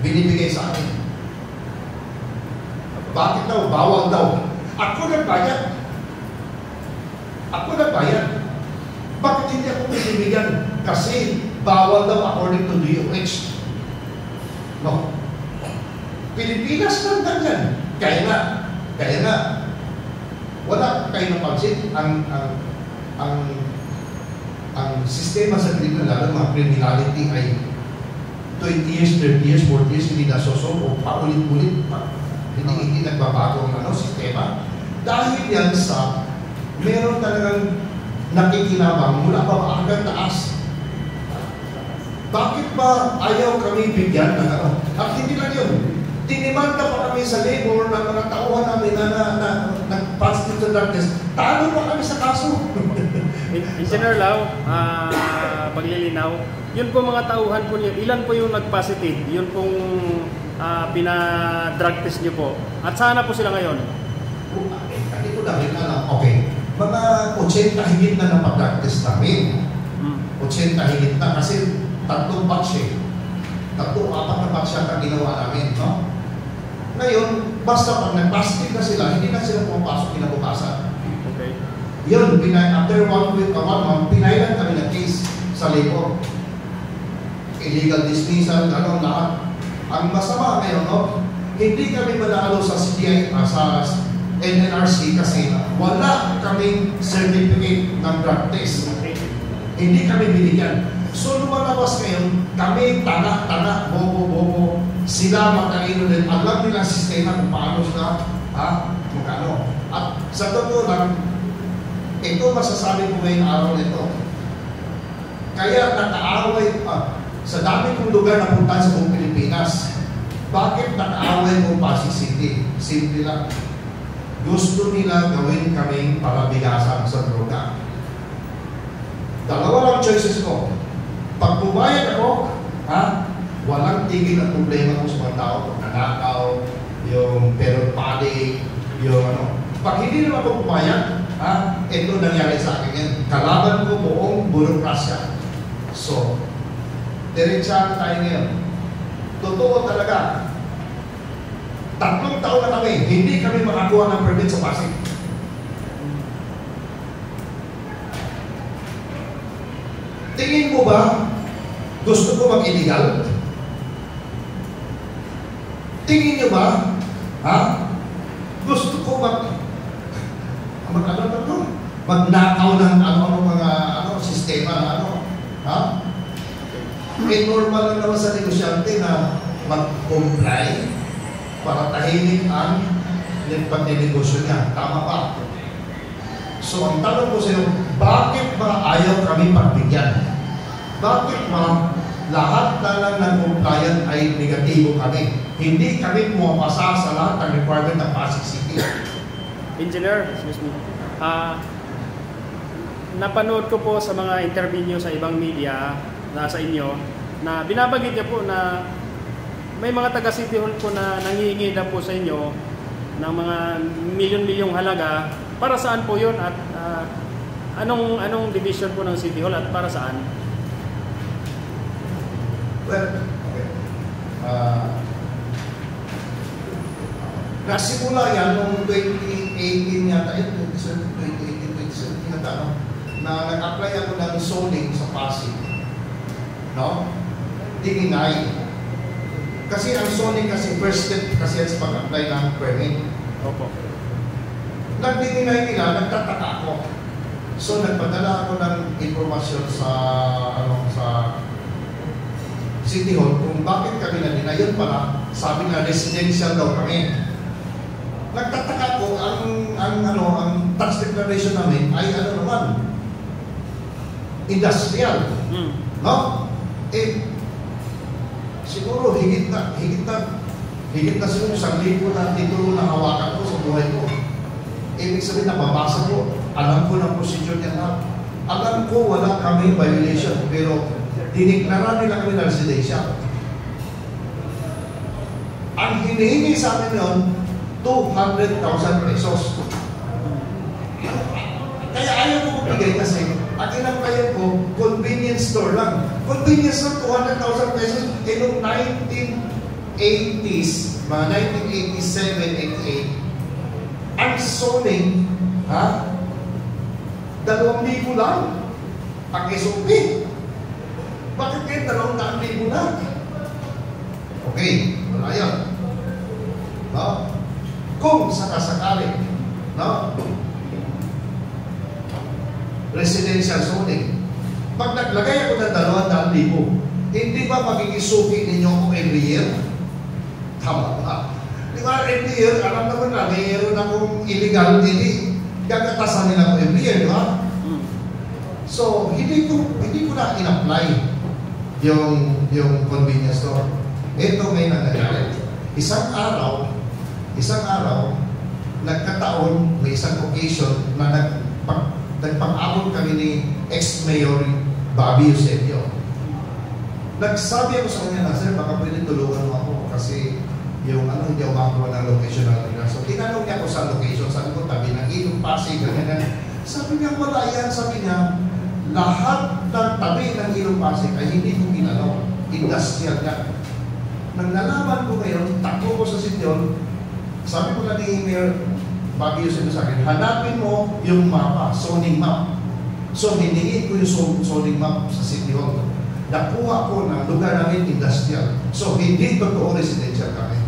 binibigay sa akin. Bakit daw? Bawal daw. Ako nagbayad. Bakit hindi ako binibigyan? Kasi bawal daw according to DOH. No? Pilipinas lang ganyan. Kaya nga, wala kayo napansin ang sistema sa Pilipinas, lalo mga criminality ay 20 years, 30 years, 40 years, hindi nasosolve o paulit-ulit pa. Hindi nagbabago ang sistema. Dahil yan sa meron talagang nakikinabang mula pa hanggang taas. Bakit ba ayaw kami bigyan ng ano? At hindi lang yun. Dinimanda pa kami sa labor ng mga tauhan namin na nag-pass dito drug test. Talo pa kami sa kaso. Engineer Lau, paglilinaw, yun po mga tauhan po niyo, ilan po yung nag-positive? Yun pong pina-drug test niyo po. At sana po sila ngayon? Hindi ko dahil alam. Okay. Mga 80 higit na napag-drug test namin. 80 higit na kasi 3 batch eh. 3-4 na batch yata ginawa namin, no? Ngayon, basta pag nag-positive na sila, hindi na sila pumapasok kinabukasan. Okay. Yun, after 1 week or 1 month, pinailan kami ng case sa labor. Illegal dismissal, gano'n lahat. Ang masama ngayon, no? Hindi kami manalo sa CDI, sa NNRC kasi wala kaming certificate ng drug test. Hindi kami binigyan. So, lumalabas ngayon, kami, tana, bobo, sila matalino din. Alam nila ang sistema kung paano sila, magano. At sa totoo lang, ito masasabi ko ngayong araw nito. Kaya nakaaway, sa dami kong lugar na punta sa buong Pilipinas, bakit nakaaway mo Pasig City? Simple lang. Gusto nila gawin kaming parabigasan sa droga. Dalawa lang choices ko. Pag bumayag ako, walang tigil ang problema ko sa mga tao. Nanakaw, yung perod-padi, yung ano. Pag hindi naman ako bumayag, ito nangyari sa akin yan. Kalaban ko buong burokrasya. So, diretsahan tayo ngayon. Totoo talaga. 3 taon na kami, hindi kami makakuha ng permit sa Pasig. Tingin mo ba gusto ko mag-illegal? Tingin nyo ba? Gusto ko magnakaw ng mga sistema na normal lang naman sa negosyante na mag-comply para tahimik ang pagninegosyo niya. Tama ba? So, ang tanong ko sa iyo, bakit ba ayaw kami pagbigyan? Bakit ba lahat na lang ng compliant ay negatibo kami? Hindi kami pumapasa sa lahat ng requirement ng Pasig City. Engineer, excuse me. Napanood ko po sa mga interview niyo sa ibang media na sa inyo na binabanggit niyo po na may mga taga City Hall po na nangihingi na po sa inyo ng mga milyon-milyong halaga. Para saan po yun at anong division po ng City Hall at para saan? Well, okay. Nagsimula yan noong 2018 yata, 2018 yata, na nag-apply ako ng zoning sa Pasig. No? Dininay. Kasi ang zoning kasi first step kasi sa pag-apply ng permit. Opo. Nag-dininay nila, nagtataka ako. So nagpadala ako ng informasyon sa City Hall kung bakit kami na-deny. Yun pala, sabi na residential daw kami. Nagtataka ko, ang tax declaration namin ay naman, industrial. No? Siguro higit na siguro 1,000 na titulo na hawakan ko sa buhay ko. Ibig sabihin na babasa ko, alam ko ng procedure niya na. Alam ko wala kami violation, pero diniklara nila kami na residensya. Ang hinihingi sa amin noon, 200,000 pesos. Kaya ayaw ko magbigay kasi ang inangkayan ko, convenience store lang. Convenience store, 200,000 pesos. Noong 1980s, mga 1987, 88, ang zoning, 2,000 lang ang SOP. Bakit ngayon 200,000 na? Okay, wala yan. No? Kung sakasakali, no? Residential zoning. Pag naglagay ako ng 200,000, hindi ba magiging suki ninyo ako every year? Tama ba? Di ba, every year, alam naman na, mayroon akong illegal, hindi gagatasan nila ako every year, di ba? So, hindi ko na in-apply yung convenience store. Ito may nangyayari. Isang araw, nagkataon, may isang occasion na nagpang-abot kami ni ex-mayor Bobby Eusebio. Nagsabi ako sa kanya na, sir, baka pwede tulungan mo ako kasi yung hindi ako makakuha ng location na nila. So, tinanong niya ako sa location, sabi ko, tabi ng Ilong Pasig, ganyan. Sabi niya, wala yan, sabi niya, lahat ng tabi ng Ilong Pasig ay hindi ko ginalaw. Industrial yan. Nang nalaman ko ngayon, takbo ko sa sityon, sabi ko na ni Mayor Bobby Eusebio sa akin, hanapin mo yung mapa, zoning map. So, hiningin ko yung zoning map sa City Hall. Nakuha ko ng lugar namin industrial. So, hindi totoo residential kami.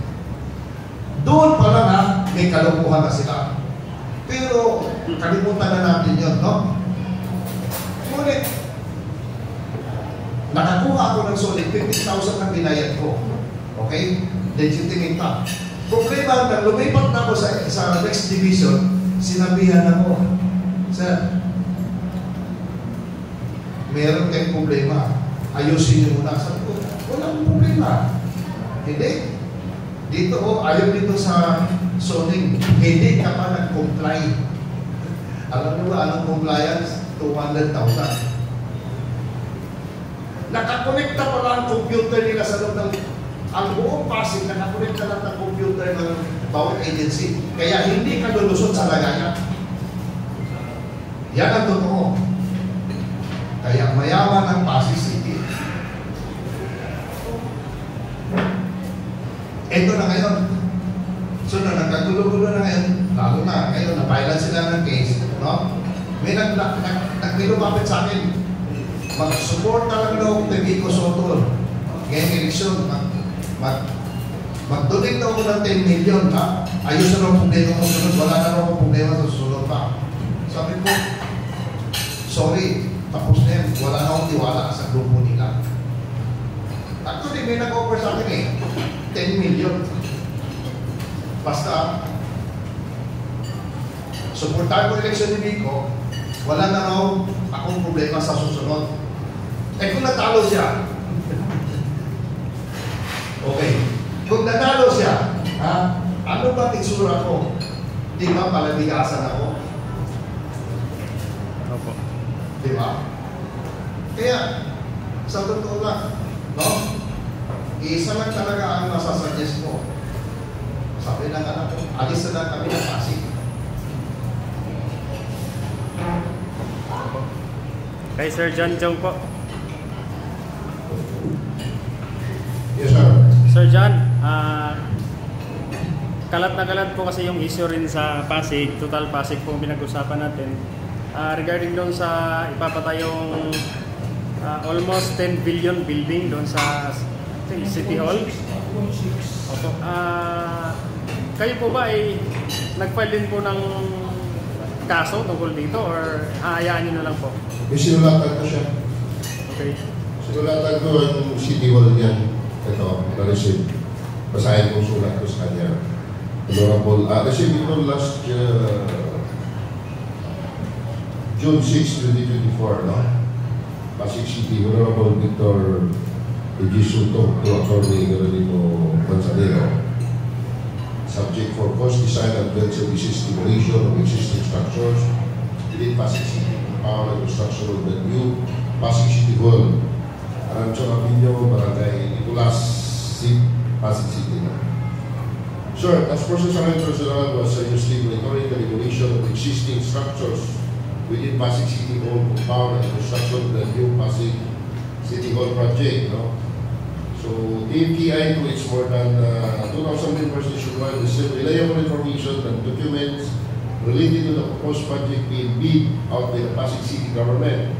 Doon pa lang may kalukuhan na sila. Pero, kalimutan na natin yun, no? Ngunit, nakakuha ako ng solid, 50,000 ang binayad ko. Okay? Legitimate pa. Problema, nang lumipat na ako sa next division, sinabihan ako, sir, meron kayong problema. Ayusin niyo muna. Sabi ko, walang problema. Hindi. Dito, ayaw dito sa zoning, hindi ka pa nag-comply. Alam niyo ba, anong compliance? 200,000. Nakakonekta pa lang ang computer nila sa loob ng ang buong Pasig, nakakonekta lang ng computer ng bawat agency. Kaya hindi ka lulusot sa lagayan. Yan ang totoo. Kaya mayaman ang Pasig City. Ito na ngayon. So na nagkagulo-gulo na ngayon, lalo na ngayon, napailan sila ng case, no? May lumapit sa akin, mag-support talaga daw kay Vico Soto. Ngayon eleksyon, mag-donate daw ko ng 10 million, ha? Ayos na raw problema ko sunod, wala na raw problema sa susunod pa. Sabi ko, sorry, tapos na yan, wala na akong tiwala sa grupo nila. Actually, may nag-offer sa akin 10 million. Basta, supportahan ko eleksyon ni Vico, wala na raw akong problema sa susunod. Kung natalo siya, okay. Kung natalo siya, ano ba tiksura ko? Di ba palabigasan ako? Opo. Di ba? Kaya, sa totoo lang, no? Isa lang talaga ang masasuggest ko. Sabi ng anak ko, alis na lang kami ng Pasig. Kay Sir John Jong po. Yes, sir. Sir John, kalat na kalat po kasi yung issue rin sa Pasig, Total Pasig po ang pinag-usapan natin. Regarding doon sa ipapatayong almost 10 billion building doon sa City Hall. Opo. Kayo po ba ay nag-file din po ng kaso tungkol dito or hayaan nyo na lang po? May sinulatan ko siya. Okay. Sinulatan ko yung City Hall niyan. Ito, na-receive. Basahin ko sulat ko sa kanya. Honorable, receive ito last June 6, 2024, no? Pasig City, Honorable Victor Egisoto, to Attorney Geronimo Manzanero. Subject for cost design and venture demolition of existing structures within Pasig City, power and construction of the new Pasig City Hall. Arancho Abinyo, Barangay Nicolas, Pasig City. Sir, as Process General was seriously monitoring the demolition of existing structures within Pasig City Hall, power and construction of the new Pasig City Hall project. No? So, API to its more than 2,000 members nationwide receive reliable information and documents related to the proposed project being bid out by the Pasig City government.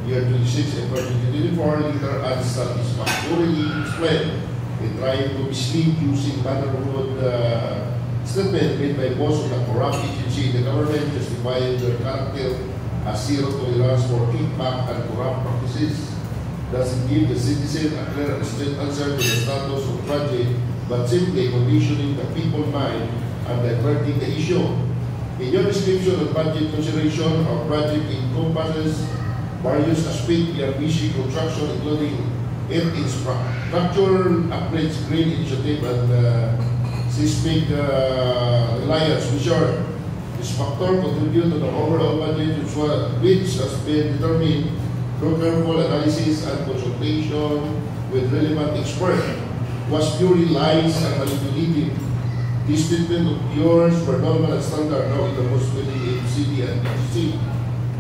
year 26 and 2024, leader adds satisfactorily explained in trying to mislead using mannerhood statement made by boss of the corrupt agency in the government, justifying their character as zero tolerance for kickback and corrupt practices. Doesn't give the citizen a clear and straight answer to the status of project, but simply conditioning the people's mind and diverting the issue. In your description of budget consideration, our project encompasses various aspects via BC construction, including infrastructure upgrades, green initiative, and seismic reliance, which are this factor contribute to the overall budget, which has been determined through careful analysis and consultation with relevant experts, was purely lies and manipulative. This statement of yours were normal and standard now in the most within ABCD and BGC.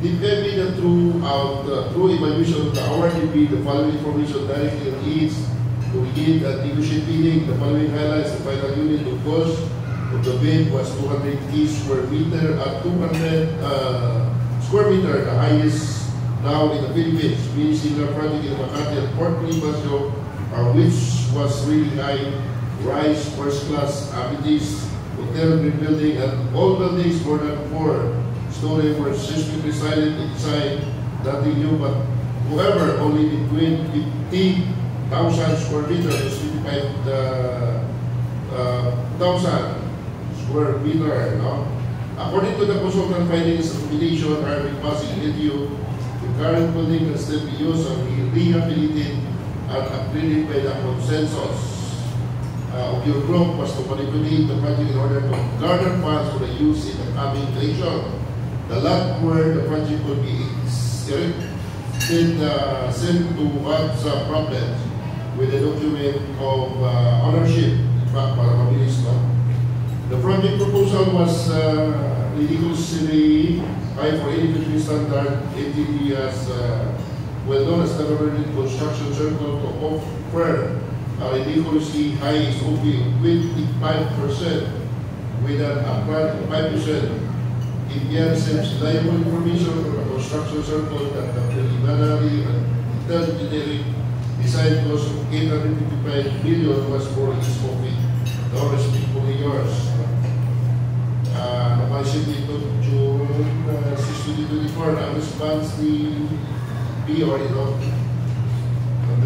It may be that through evaluation of the awardee bid, the following information directly leads to begin the negotiate bidding. The following highlights the final unit of cost of the bid was 200 square meter at 200 square meter, the highest now in the Philippines. Many similar project in Makati and Port Bonifacio, which was really high rise, first class amenities, hotel, green building, and all buildings more than 4-story were systemically silent inside, nothing new, but however, only between 50,000 square meters and 65,000 square meter. No? According to the consultant findings, accommodation are passing into the current building can still be used and rehabilitated and upgraded by the consensus of your group was to manipulate the project in order to garner funds for the use in the coming election. The lot where the project will be sent to WhatsApp problems with a document of ownership. In fact, para mabilis, no? The project proposal was ridiculously high for any Philippine standard entity as well known as the government construction circle to offer a ridiculously high SOP of 25% with an upfront of 5%. If there receives reliable information from the construction circle that the preliminary and detailed engineering design cost of 855 billion was for SOP. No respectfully yours. Napansin dito June 6, 2024 na response ni PO,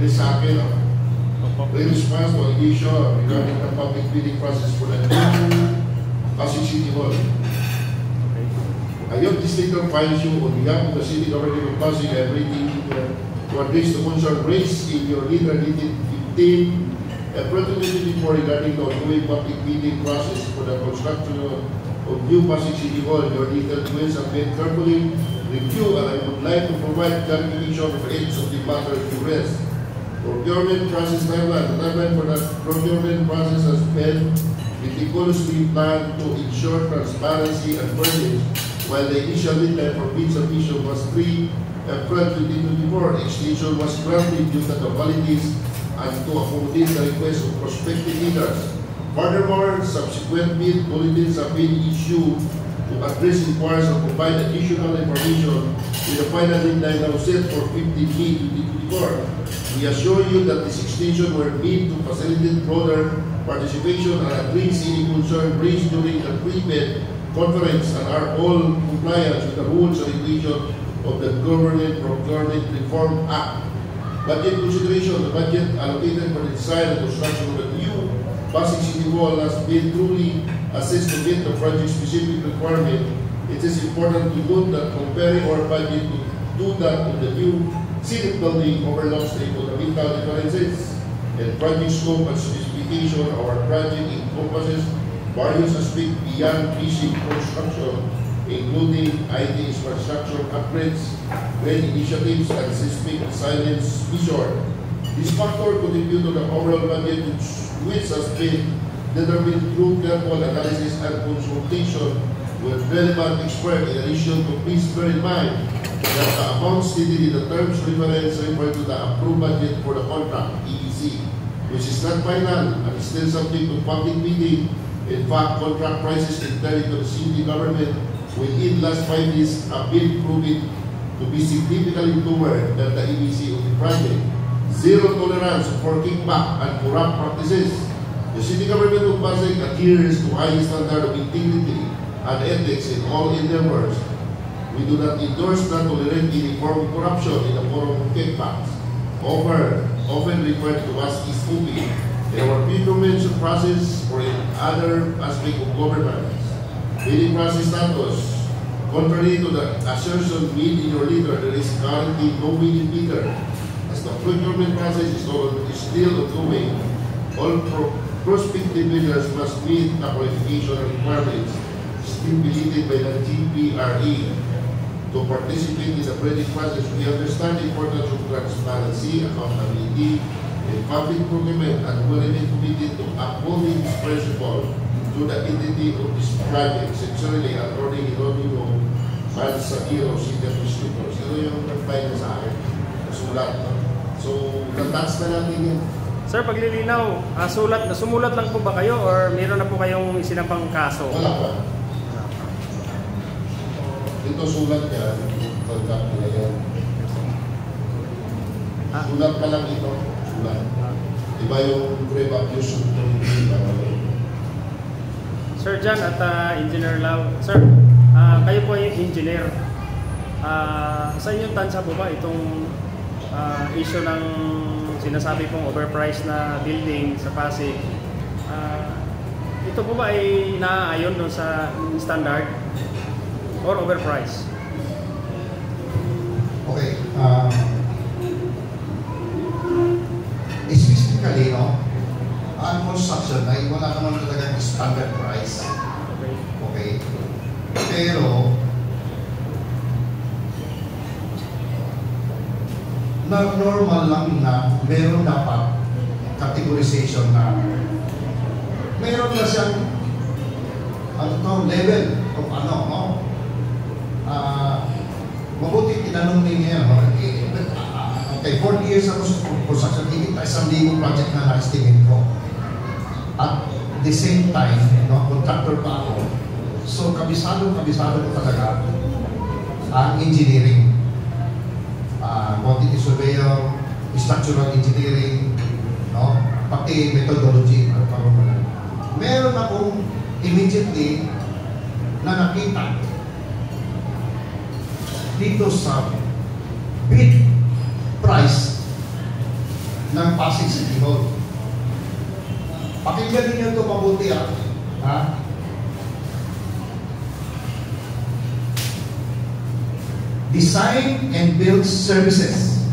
sa akin, the response to allegation regarding the public bidding process for the new Pasig City Hall. I hope this letter finds you on behalf of the city government of Pasig and waiting to address the concern raised in your letter dated 15 April 2024 regarding the ongoing public bidding process for the construction of new Pasig City Hall. Your letter comments have been carefully reviewed, and I would like to provide clarification of each of the matters you raised. Procurement process timeline. The timeline for the procurement process has been meticulously planned to ensure transparency and fairness. While the initial deadline for bid submission was 3 April 2024, extension was granted due to the qualities and to accommodate the request of prospective bidders. Furthermore, subsequent bid bulletins have been issued to address inquiries and provide additional information with the final deadline now set for 15 May 2024. We assure you that this extension were made to facilitate broader participation and address any concern raised during the pre-bid conference and are all compliant with the rules and regulations of the Government Procurement Reform Act. Budget consideration. The budget allocated for the design and construction of the new Pasig City Hall has been truly assessed to meet the project-specific requirement. It is important to note that comparing our budget to that of the new Senate building overlooks the fundamental differences in project scope and specification. Our project encompasses various aspects beyond basic construction, including IT infrastructure upgrades, green initiatives, and seismic resilience measures. This factor contributes to the overall budget, which has been determined through careful analysis and consultation with relevant experts. In addition, to please bear in mind that the amount stated in the terms reference refer to the approved budget for the contract, EEC, which is not final and is still subject to public bidding. In fact, contract prices intended to the city government within last 5 years have been proven to be significantly lower than the EBC of the project. Zero tolerance for kickback and corrupt practices. The city government of Pasig adheres to high standard of integrity and ethics in all endeavors. We do not endorse nor tolerate any form of corruption in the form of kickbacks, often referred to as spoofing, in our procurement process or in other aspects of government. Bidding process status. Contrary to the assertion made in your letter, there is currently no winning bidder. As the procurement process is still ongoing, all prospective bidders must meet the qualification requirements stipulated by the GPRE. To participate in the bidding process, we understand the importance of transparency, accountability, and public procurement, and we remain committed to upholding this principle to the entity of this project, sincerely according to Rodrigo Balsakiro, City Administrators. Ito yung nag-file sa akin, sulat. So, natouch na natin yun. Sir, paglilinaw, sumulat lang po ba kayo or meron na po kayong sinampang kaso? Wala pa. Ito sulat niya, contact nila yan. Sulat pa lang ito, sulat. Diba yung grave abuse of authority? Sir John at Engineer Lau. Sir, kayo po ay engineer. Sa inyong tansa po ba itong issue ng sinasabi pong overpriced na building sa Pasig? Ito po ba ay naaayon doon sa standard or overpriced? Okay. Specifically, no? Ang construction ay wala naman talagang standard price. Okay. Pero, normal lang na meron dapat categorization na meron na siyang level of no? Mabuti tinanong niya yan. Okay, 40 years ako sa construction, higit na 1,000 project na na-estimate ko. At the same time, no, contractor pa ako. So, kabisado ko talaga ang engineering. Quantity surveyor, structural engineering, no? Pati methodology. Meron akong immediately na nakita dito sa bid price ng Pasig City Hall. Pakinggan niyo ito mabuti, ha? Design and build services.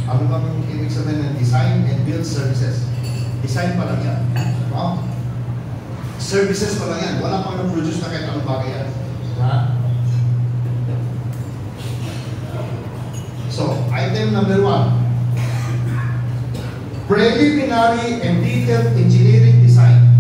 Ano bang ibig sabihin ng design and build services? Design pa lang yan. No? Services pa lang yan. Wala pang na-produce na kahit anong bagay yan. Ha? So, item number 1. Preliminary and detailed engineering design.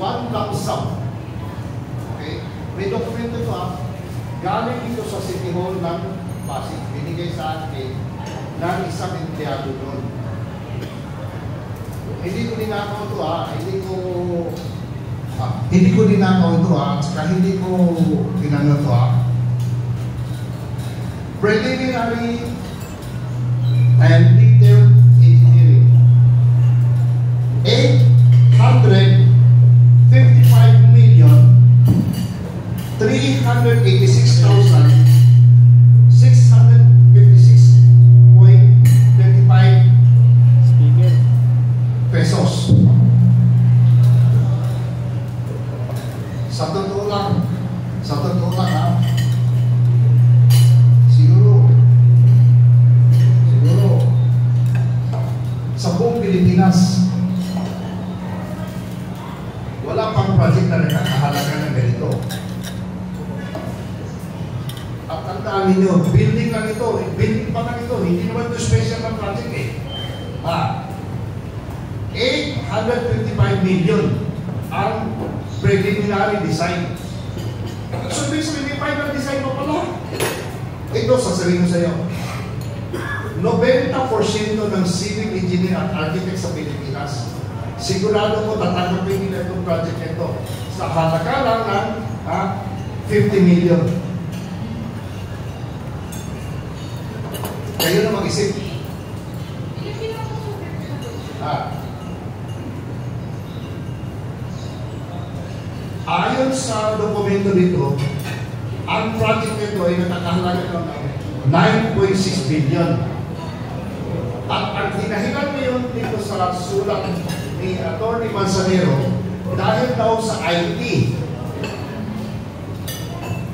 One lump sum. Okay? May dokumento ito, galing ito sa City Hall ng Pasig. Binigay sa akin ng isang empleyado doon. Hindi ko ninakaw ito, hindi ko ninakaw ito, saka hindi ko tinanong ito, Preliminary and detailed engineering. 855,656.25 pesos. Sa totoo lang, siguro sa buong Pilipinas wala pang project na nakakahalaga ng ganito. At tandaan ninyo, building lang ito, building pa lang ito, hindi naman ito special na project eh. 855 million ang preliminary design. So, ibig sabihin, may final design pa pala. Ito, sasabihin ko sa iyo, 90% ng civil engineer at architect sa Pilipinas, sigurado ko tatanggapin nila itong project nito sa halaga lang ng 50 million. Kayo na mag-isip. Ayon sa dokumento dito, ang project nito ay nakakahalaga ng 9.6 billion. At ang hinahilan ngayon dito sa sulat ni Atty. Manzanero dahil daw sa IT.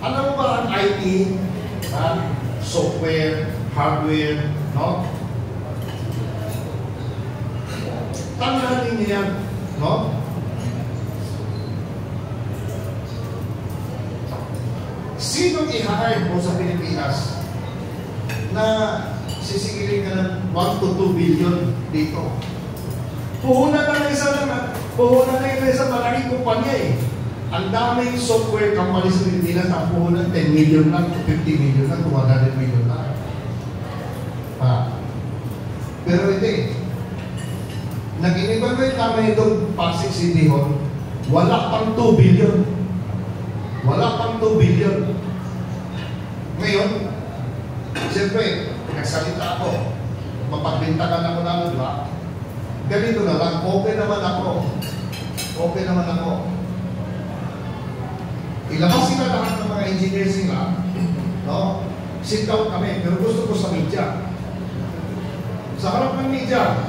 Alam mo ba ang IT? Software, hardware, no? Tandaan ninyo yan, no? Sinong i-hire mo sa Pilipinas na sisigilin ka ng 1 to 2 billion dito? Puhunan na yung isang malaking kumpanya eh. Ang daming software company sa Pilipinas na puhunan 10 million lang, 50 million lang, 200 million lang. Pero hindi. Nag-inevaluate namin itong Pasig City Hall, wala pang 2 billion. Wala pang 2 billion. Ngayon, siyempre, nagsalita ako. Mapagbintagan ako namin, di ba? Ganito na lang, open naman ako. Open naman ako. Ilabas sila lahat ng mga engineers nila, no? Sit down kami, pero gusto ko sa media. Sa harap ng media,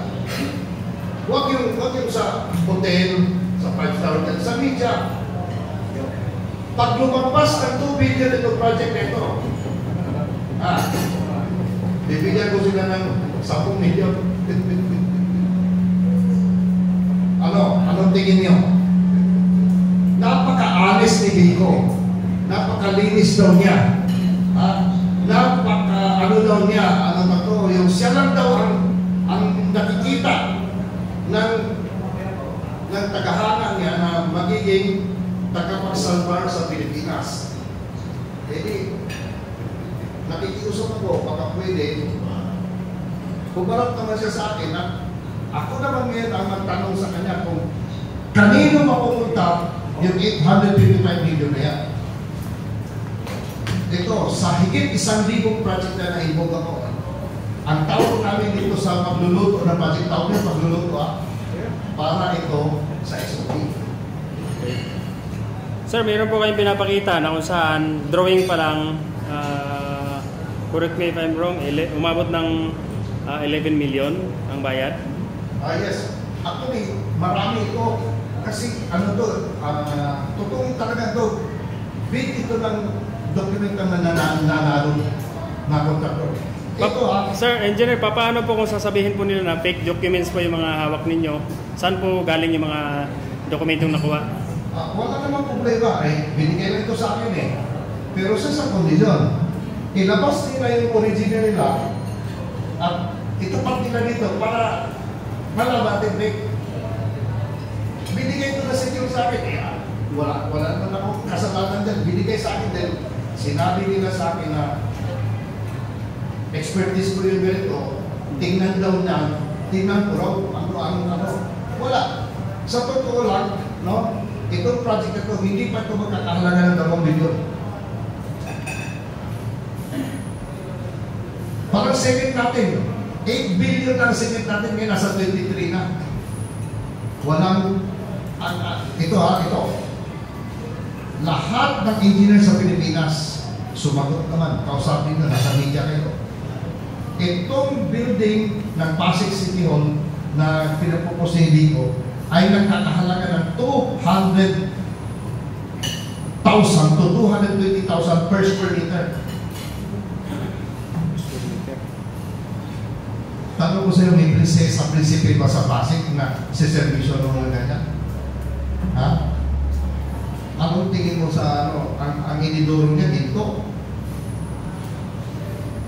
huwag yung sa hotel, sa 5-star hotel, sa media. Pag lumagpas ng 2 billion itong project na ito, bibigyan ko sila ng 10 million. Anong tingin niyo? Napaka-honest ni Biko. Napaka-linis daw niya. Yung siya lang daw ang nakikita ng tagahanga niya na magiging tagapagsalbar sa Pilipinas. Jadi, nakikiusap ako, baka pwede, pumarap naman siya sa akin na ako naman ngayon ang magtanong sa kanya kung kanino mapupunta yung 855 million na yan. Ito, sa higit 1,000 project na na-involve ako, ang tawag namin dito sa magluluto ng project, tawag niya magluluto para ito sa SOP. Sir, meron po kayong pinapakita na kung saan drawing pa lang, correct me if I'm wrong, umabot ng 11 million ang bayad? Yes. Actually, marami ito. Kasi totoo talaga ito. Big ito ng document na nanalo na kontraktor. Sir, engineer, paano po kung sasabihin po nila na fake documents po yung mga hawak ninyo? Saan po galing yung mga dokumentong nakuha? Wala namang problema. Binigay lang ito sa akin eh. Pero sa kondisyon, ilabas nila yung original nila at ito pag nila dito para malaman natin fake. Binigay ito na secure sa akin. Wala naman akong kasalanan dyan. Binigay sa akin dahil sinabi nila sa akin na expertise ko yung ganito, tingnan daw na, tingnan ko raw, ano. Wala. Sa totoo lang, no? Itong project na ito, hindi pa ito magkakahalaga ng 2 billion. Parang second natin, 8 billion ang second natin, ngayon nasa 23 na. Walang, ito. Lahat ng engineer sa Pilipinas, sumagot naman, kausapin na, nasa media kayo. Itong building ng Pasig City Hall na pinapopose ko ay nagkakahalaga ng 200,000 to 220,000 per square meter. Tanong ko sa iyo, may prinsesa, prinsipe ba sa Pasig na siservisyo ng mga ganyan? Ha? Anong tingin mo sa ang inidoro niya dito?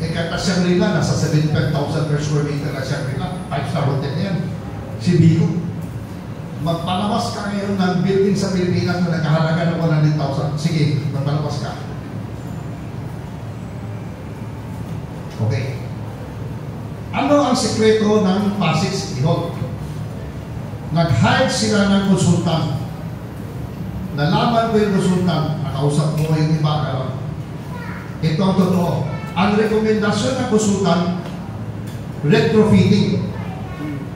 Kata Shangri-La, nasa 75,000 per square meter na Shangri-La. 5-star hotel yan. Si Biko. magpalabas ka ngayon ng building sa Pilipinas na nagkahalaga ng 100,000. Sige, magpalabas ka. Okay. Ano ang sekreto ng Pasig City Hall? Nag-hire sila ng konsultant. Nalaman ko yung konsultant, nakausap mo yung iba. Ito ang totoo. Ang rekomendasyon ng konsultant, retrofitting,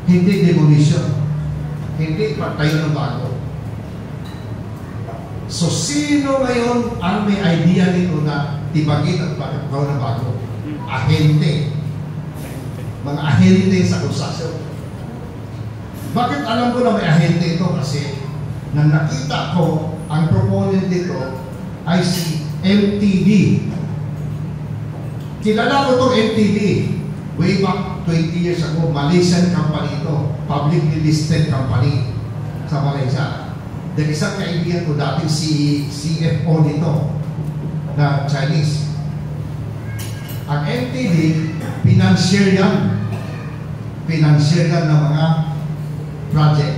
hindi demolition, hindi pagtayo ng bago. So, sino ngayon ang may idea nito na tibagin at pagkakaw ng bago? Ahente. Mga ahente sa konstruksyon. Bakit alam ko na may ahente ito? Kasi nang nakita ko ang proponent dito ay si MTD. Kilala ko itong MTD. Way back 20 years ago, Malaysian company ito. Publicly listed company sa Malaysia. Dahil isang kaibigan ko dating si CFO nito na Chinese. Ang MTD, financier yan. Financier yan ng mga project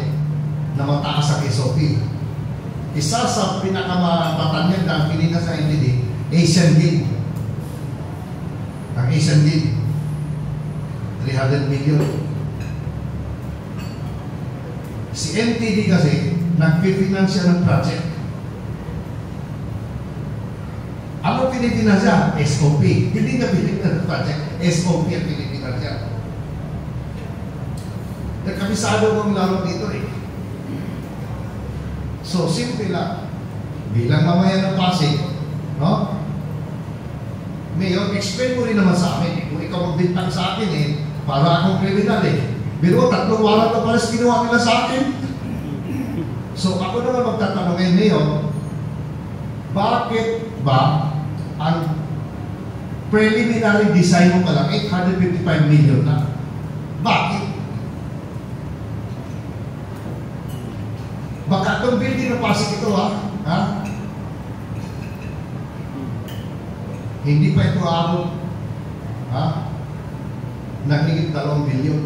na mataas sa SOP. Isa sa pinakamatanyag na pinita sa MTD, Asian Deal. Ang Asian Deal, 300 million. Si MTD kasi, nagpipinansya ng project. Ano pinipinansya? SOP. Hindi na pinipinansya ng project. SOP ang pinipinansya. Nagkabisado kong laro dito eh. So, simple lang. Bilang mamaya ng Pasig, no? Mayor, explain mo rin naman sa amin. Kung ikaw magbintang sa akin eh, para akong kriminal eh. Pero 3 warat na pares ginawa nila sa akin. So, ako naman magtatanong ngayon, Mayor, bakit ba ang preliminary design mo pa lang 855 million na? Bakit? Baka itong building na Pasig ito, ha? Hindi pa ito abot, nagigit 2 billion.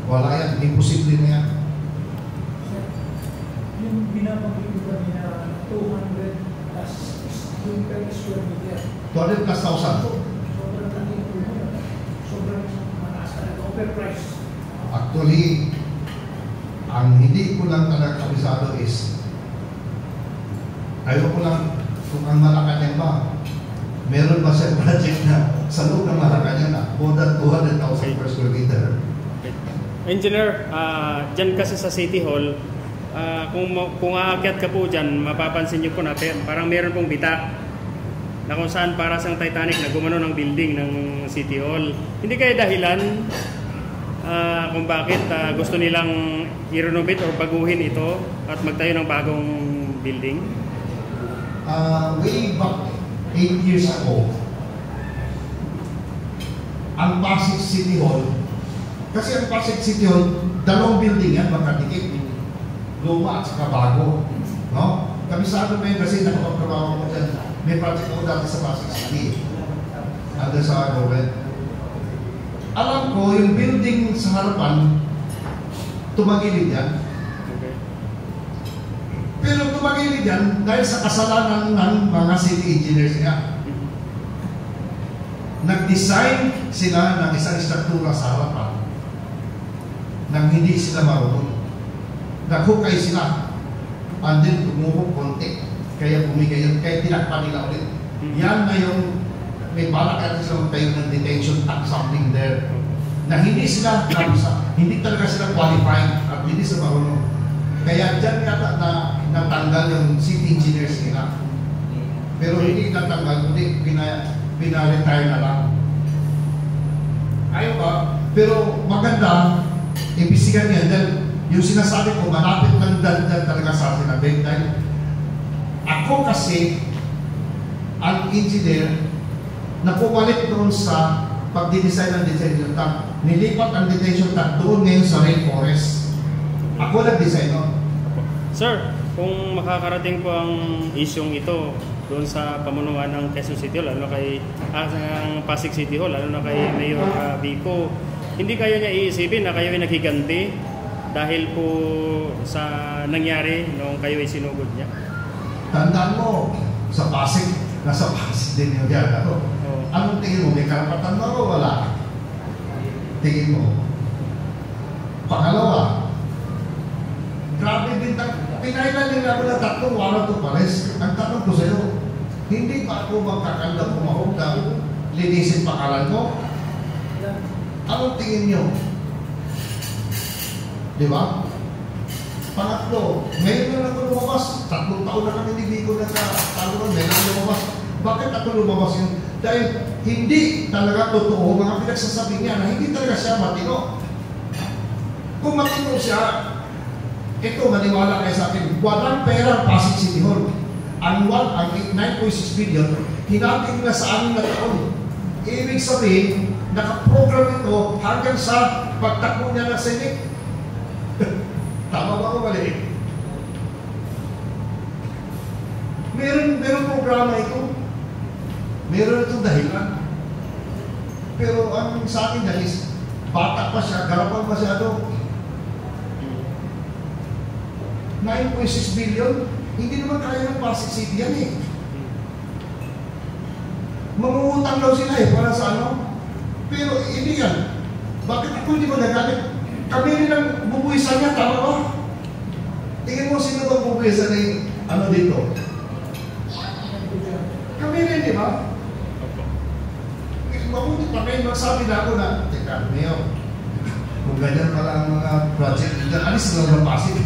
Wala yan, imposible na yan. Yung binabanggit ko kanina, 200 plus yung per square meter. 200 plus 1,000. Sobrang laki po yun. Sobrang mataas talaga. Overprice. Actually, ang hindi ko lang talaga kabisado is, ayaw ko lang kung ang Malacanang ba, meron ba siya project na sa loob ng Malacanang na more than 200,000 per square meter. Engineer, dyan kasi sa City Hall, kung aakyat ka po dyan, mapapansin nyo po natin, parang meron pong bita na kung saan para sa Titanic na gumano ng building ng City Hall. Hindi kaya dahilan kung bakit gusto nilang i-renovate or baguhin ito at magtayo ng bagong building? Way back 8 years ago, ang Pasig City Hall, kasi ang Pasig City Hall, 2 building yan, magkadikit. Luma at saka bago. No? Kabisado mo yun kasi nakapagtrabaho ko dyan. May project ako dati sa Pasig City. Under sa government. Alam ko, yung building sa harapan, tumagilid yan. Okay. Pero tumagilid yan dahil sa kasalanan ng mga city engineers niya. Nag-design sila ng isang struktura sa harapan nang hindi sila marunong. Naghukay sila. And then tumukok konti. Kaya bumigay yun. Kaya tinakpan nila ulit. Yan na yung may balak natin sila magtayo ng detention at something there. Na hindi sila hindi talaga sila qualified at hindi sila marunong. Kaya dyan yata na natanggal yung city engineers nila. Pero hindi natanggal, kundi pina-retire na lang. Ayaw ba? Pero maganda, imbisigan niya dahil yung sinasabi ko, malapit lang dyan talaga sa atin na dahil ako kasi ang engineer na pumalit doon sa pag-design ng detention tank. Nilipat ang detention tank doon ngayon sa rainforest. Ako nag-design nun. Sir, kung makakarating po ang isyong ito doon sa pamunuan ng Quezon City Hall, lalo na kay ang Pasig City Hall, lalo na kay Mayor Vico, hindi kayo niya iisipin na kayo ay naghiganti dahil po sa nangyari noong kayo ay sinugod niya? Tandaan mo, sa Pasig, nasa Pasig din yung yan. Ano? Oo. Anong tingin mo? May karapatan na o wala? Tingin mo. Pangalawa, grabe din, pinailan nila ako ng 3 warrant of arrest. Ang tanong ko sa'yo, hindi ba ako magkakanda pumahog na linisin pangalan ko? Anong tingin nyo? Di ba? Pangatlo, ngayon na ako lumabas. 3 taon na kami hindi ko nagkakaroon. Ngayon na lumabas. Bakit ako lumabas yun? Dahil hindi talaga totoo mga pinagsasabi niya na hindi talaga siya matino. Kung matino siya, ito, maniwala kayo sa akin, walang pera Pasig City Hall. Ang 9.6 billion, hinating na sa 6 na taon. Ibig sabihin, nakaprogram ito hanggang sa pagtakbo niya ng Senate. Tama ba o mali? Meron programa ito. Meron itong dahilan. Pero ang sa akin dahil bata pa siya, garapang masyado. 9.6 billion, hindi naman kaya ng Pasig City yan eh. Mangungutang daw sila eh, para sa ano? Pero hindi yan. Bakit ako hindi magagalit? Kami rin ang bubuwisan niya, tama ba? Tingin mo sino bang bubuwisan na yung ano dito? Kami rin, di ba? Mabuti pa kayo magsabi na ako na, teka, Mayo, kung ganyan pala ang mga project, alis na lang Pasig.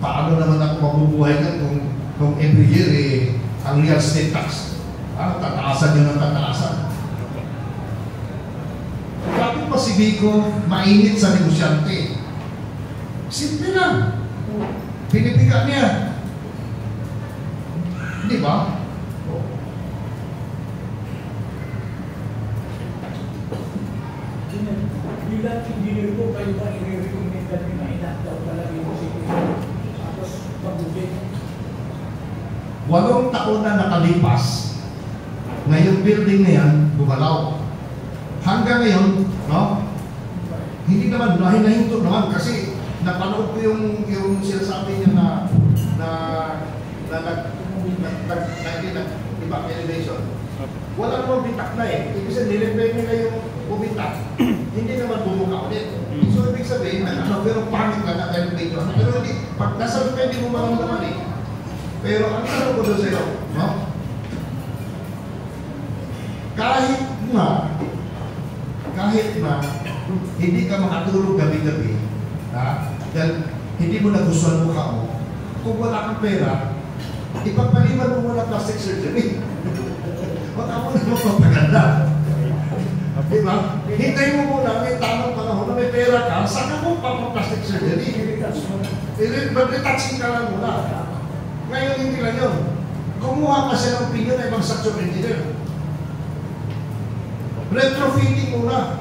Paano naman ako mabubuhay na kung every year eh, ang real estate tax, tataasan nyo ng tataasan. Bakit pa si Vico mainit sa negosyante? Simple lang. Pinipiga niya. Di ba? Bilang engineer ko, kayo ba i-recommend natin na inaktaw talaga yung city? Tapos mabuti. 8 taon na nakalipas, ngayong building na yan, bumalaw. Hanggang ngayon, no? Hindi naman, nahinto naman kasi napanood ko yung sinasabi niya ibang elevation. Wala namang bitak na eh. Ibig sabihin, nirepair nila yung bumitak. Hindi naman bumuka ulit. So, ibig sabihin, pero pangit na elevation. Pero hindi, pag nasa lupa, hindi mo maramdaman eh. Pero ang tanong ko doon sa'yo, no? Kahit na hindi ka makatulog gabi-gabi, dahil hindi mo nagustuhan mukha mo, kung wala kang pera, ipagpaliban mo muna plastic surgery. Baka mo na magpapaganda. Diba? Hintay mo muna, may tamang panahon na may pera ka, saka mo plastic surgery. Retouching ka lang muna. Ngayon hindi lang yun. Kumuha ka siya ng opinion na ibang structure engineer. Retrofitting muna.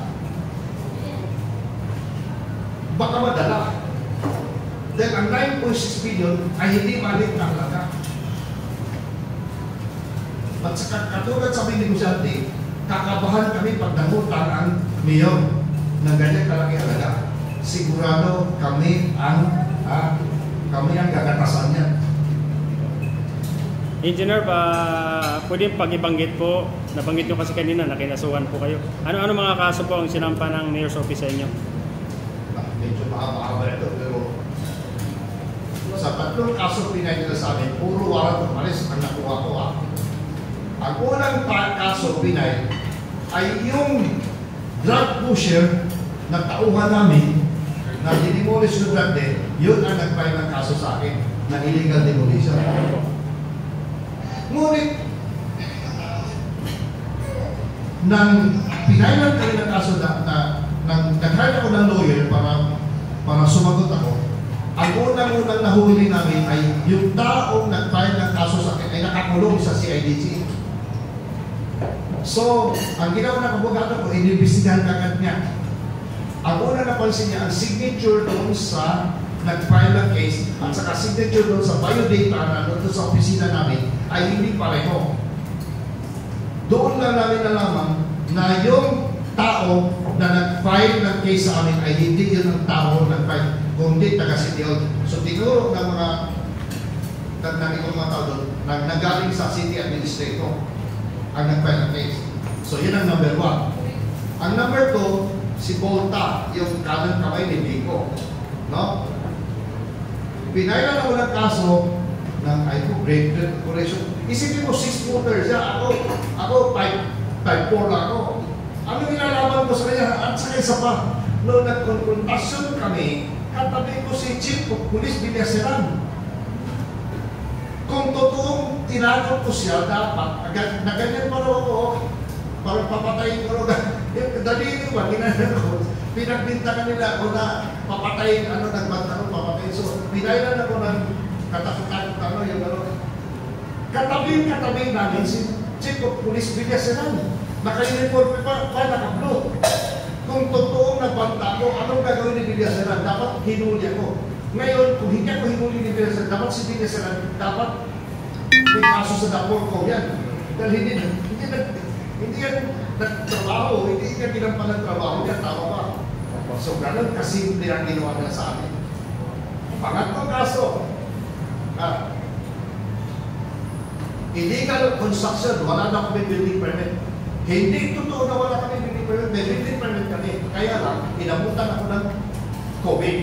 Baka madala. Dahil ang 9.6 billion ay hindi malit na halaga. At sa katulad sa mga negosyante, kakabahan kami pag nangutang ang mayor ng ganyan kalaki halaga. Sigurado kami ang gagatasan niya. Engineer, pwede pag-ibanggit po, nabanggit nyo kasi kanina, nakinasuhan po kayo. Ano-ano mga kaso po ang sinampa ng Mayor's Office sa inyo? Medyo mahaba-haba ito, pero sa 3 kaso pinay nila sa amin, puro warrant of arrest ang nakuha ko. Ang unang kaso pinay ay yung drug pusher na tauhan namin na dinimolish yung drug den, yun ang nag-file ng kaso sa akin na illegal demolition. Ngunit, nang pinailan kayo ng kaso nag-hire ako ng lawyer para sumagot ako, ang unang-unang nahuli namin ay yung taong nag-file ng kaso sa akin ay nakakulong sa CIDG. So, ang ginawa ng abogado ko, inimbestigahan agad niya. Ang una napansin niya, ang signature doon sa nag-file ng case at saka signature doon sa biodata na doon sa opisina namin ay hindi pareho. Doon lang namin nalaman na yung tao na nag-file ng case sa amin ay hindi yun ang tao nag-file, kundi taga City Hall. So tinuro ng mga tao doon, nanggaling sa city administrator ang nag-file ng case. So yun ang number 1. Ang number 2, si Volta, yung kanang kamay ni Biko. No? Pinailan ako ng kaso ng grade correction. Isipin mo, 6-footer siya. Ako 5'4" lang ako. Ano nilalaman ko sa kanya? At saka isa pa, noong nag-confrontation kami, katabi ko si Chief of Police Villaseran. Kung totoong tinakot ko siya, dapat, na ganyan pa rin ako, parang papatayin ko rin. Dali nyo ba, ginagawa ko, pinagbintangan nila ako na papatayin, nagbanta ko, papatayin. So, pinailan ako ng katakutan, katabi namin si Chief of Police Villaseran. Naka-uniform pa, naka-blue. Kung totoong nagbanta ko, anong gagawin ni Villaseran? Dapat hinuli ako. Ngayon, kung hindi ako hinuli ni Villaseran, dapat si Villaseran, dapat may kaso sa dapor ko yan. Dahil hindi yan nagtrabaho, hindi yan ginampalang trabaho yan, tama ba? So, ganun kasimple ang ginawa nila sa amin. Pangatlong kaso, illegal construction, wala na kami building permit. Hindi totoo na wala kami building permit, may building permit kami. Kaya lang, inabutan ako ng COVID.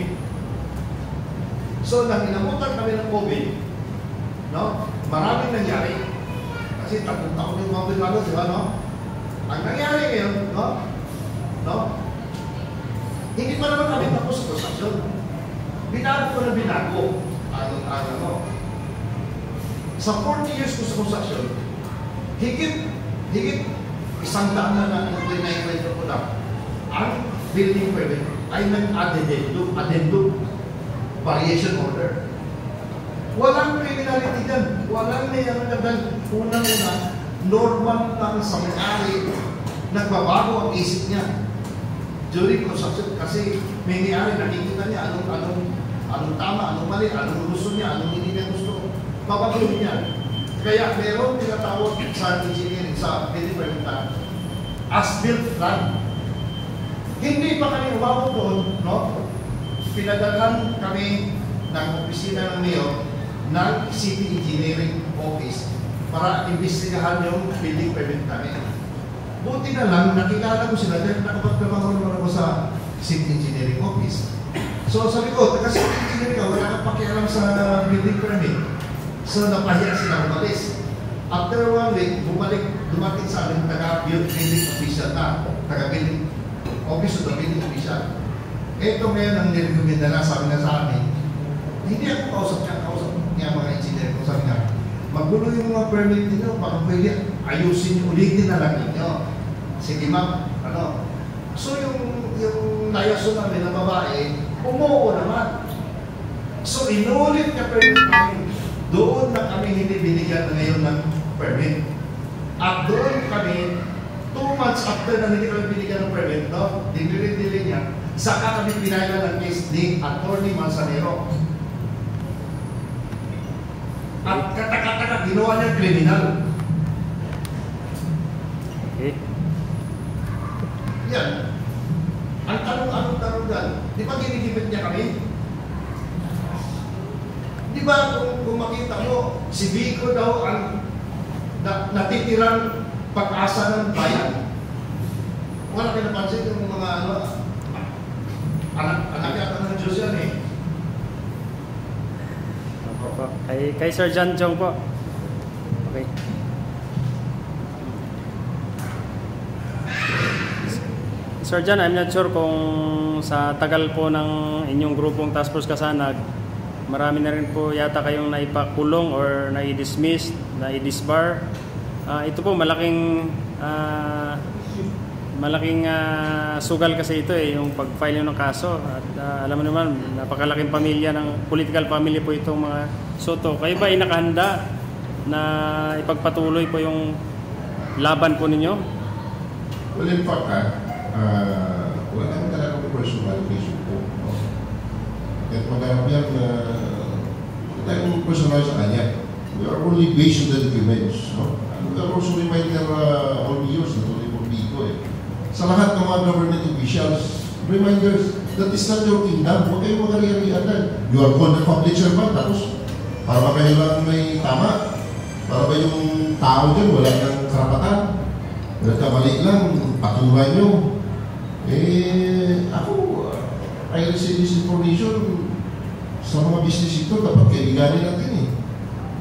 So, nang inabutan kami ng COVID, no, maraming nangyari. Kasi 3 taon yung mga bago, di ba, no? Ang nangyari ngayon, no, hindi pa naman kami tapos sa construction. Binago ko na binago. Sa 40 years ko sa construction, higit 100 na nakwento ko lang, ang building permit ay nag-addendum variation order. Walang criminality dyan. Walang unang-una, normal lang sa may-ari, nagbabago ang isip niya during construction kasi may may-ari, nakikita niya anong tama, anong mali, anong gusto niya, anong hindi niya gusto. Babaguhin niya. Kaya meron tinatawag sa engineering, sa building permit na as-built plan. Hindi pa kami umabot doon, no? Pinadalhan kami ng opisina ng mayor ng City Engineering Office para imbestigahan yung building permit namin. Buti na lang, nakilala ko sila dahil nakapagtrabaho naman ako sa City Engineering Office. So sabi ko, taga City Engineering ka, wala kang pakialam sa building permit. So napahiya sila umalis. After 1 week, dumating sa amin taga-building official na, taga-building office o building official. Ito ngayon ang nirecommenda na, sabi na sa amin, hindi ako kausap niya mga engineer ko, sabi niya, magulo yung mga permit ninyo, baka pwede ayusin nyo, ulitin na lang ninyo. Sige ma'am, So yung layaso namin na babae, umuo naman. So inulit ka permit namin. Doon na kami hindi binigyan na ngayon ng permit. At doon kami, 2 months after na hindi kami binigyan ng permit, no? Dinili niya, saka kami pinailan ng case ni Atty. Manzanero. At katakataka, ginawa niya kriminal. Okay. Yan. Ang anong tanong dyan? Di ba ginigipit niya kami? Di ba kung makita mo, si Biko daw ang natitirang pag-asa ng bayan. Wala kayo napansin yung mga anak yata ng Diyos yan eh. Kay Sir John Jong po. Okay. Sir John, I'm not sure kung sa tagal po ng inyong grupong Task Force Kasanag, marami na rin po yata kayong naipakulong or nai-dismiss, nai-disbar. Ito po malaking sugal kasi ito yung pag-file ng kaso. At alam mo naman, napakalaking pamilya ng political family po itong mga Soto. Kayo ba ay nakahanda na ipagpatuloy po yung laban po ninyo? Well, in fact, wala naman talaga po personal case po. At maghanap yan tayong personal sa kanya. We are only based on the documents. No? And we are also reminding our all viewers na tuloy po dito sa lahat ng mga government officials, reminders, that is not your kingdom. Huwag kayong magari-arian. You are called a public servant, tapos para ba kayo lang may tama? Para ba yung tao dyan wala ng karapatan? Nagkamali lang, patulan nyo. Ako, I receive this information sa mga business ito, dapat kaibiganin natin eh.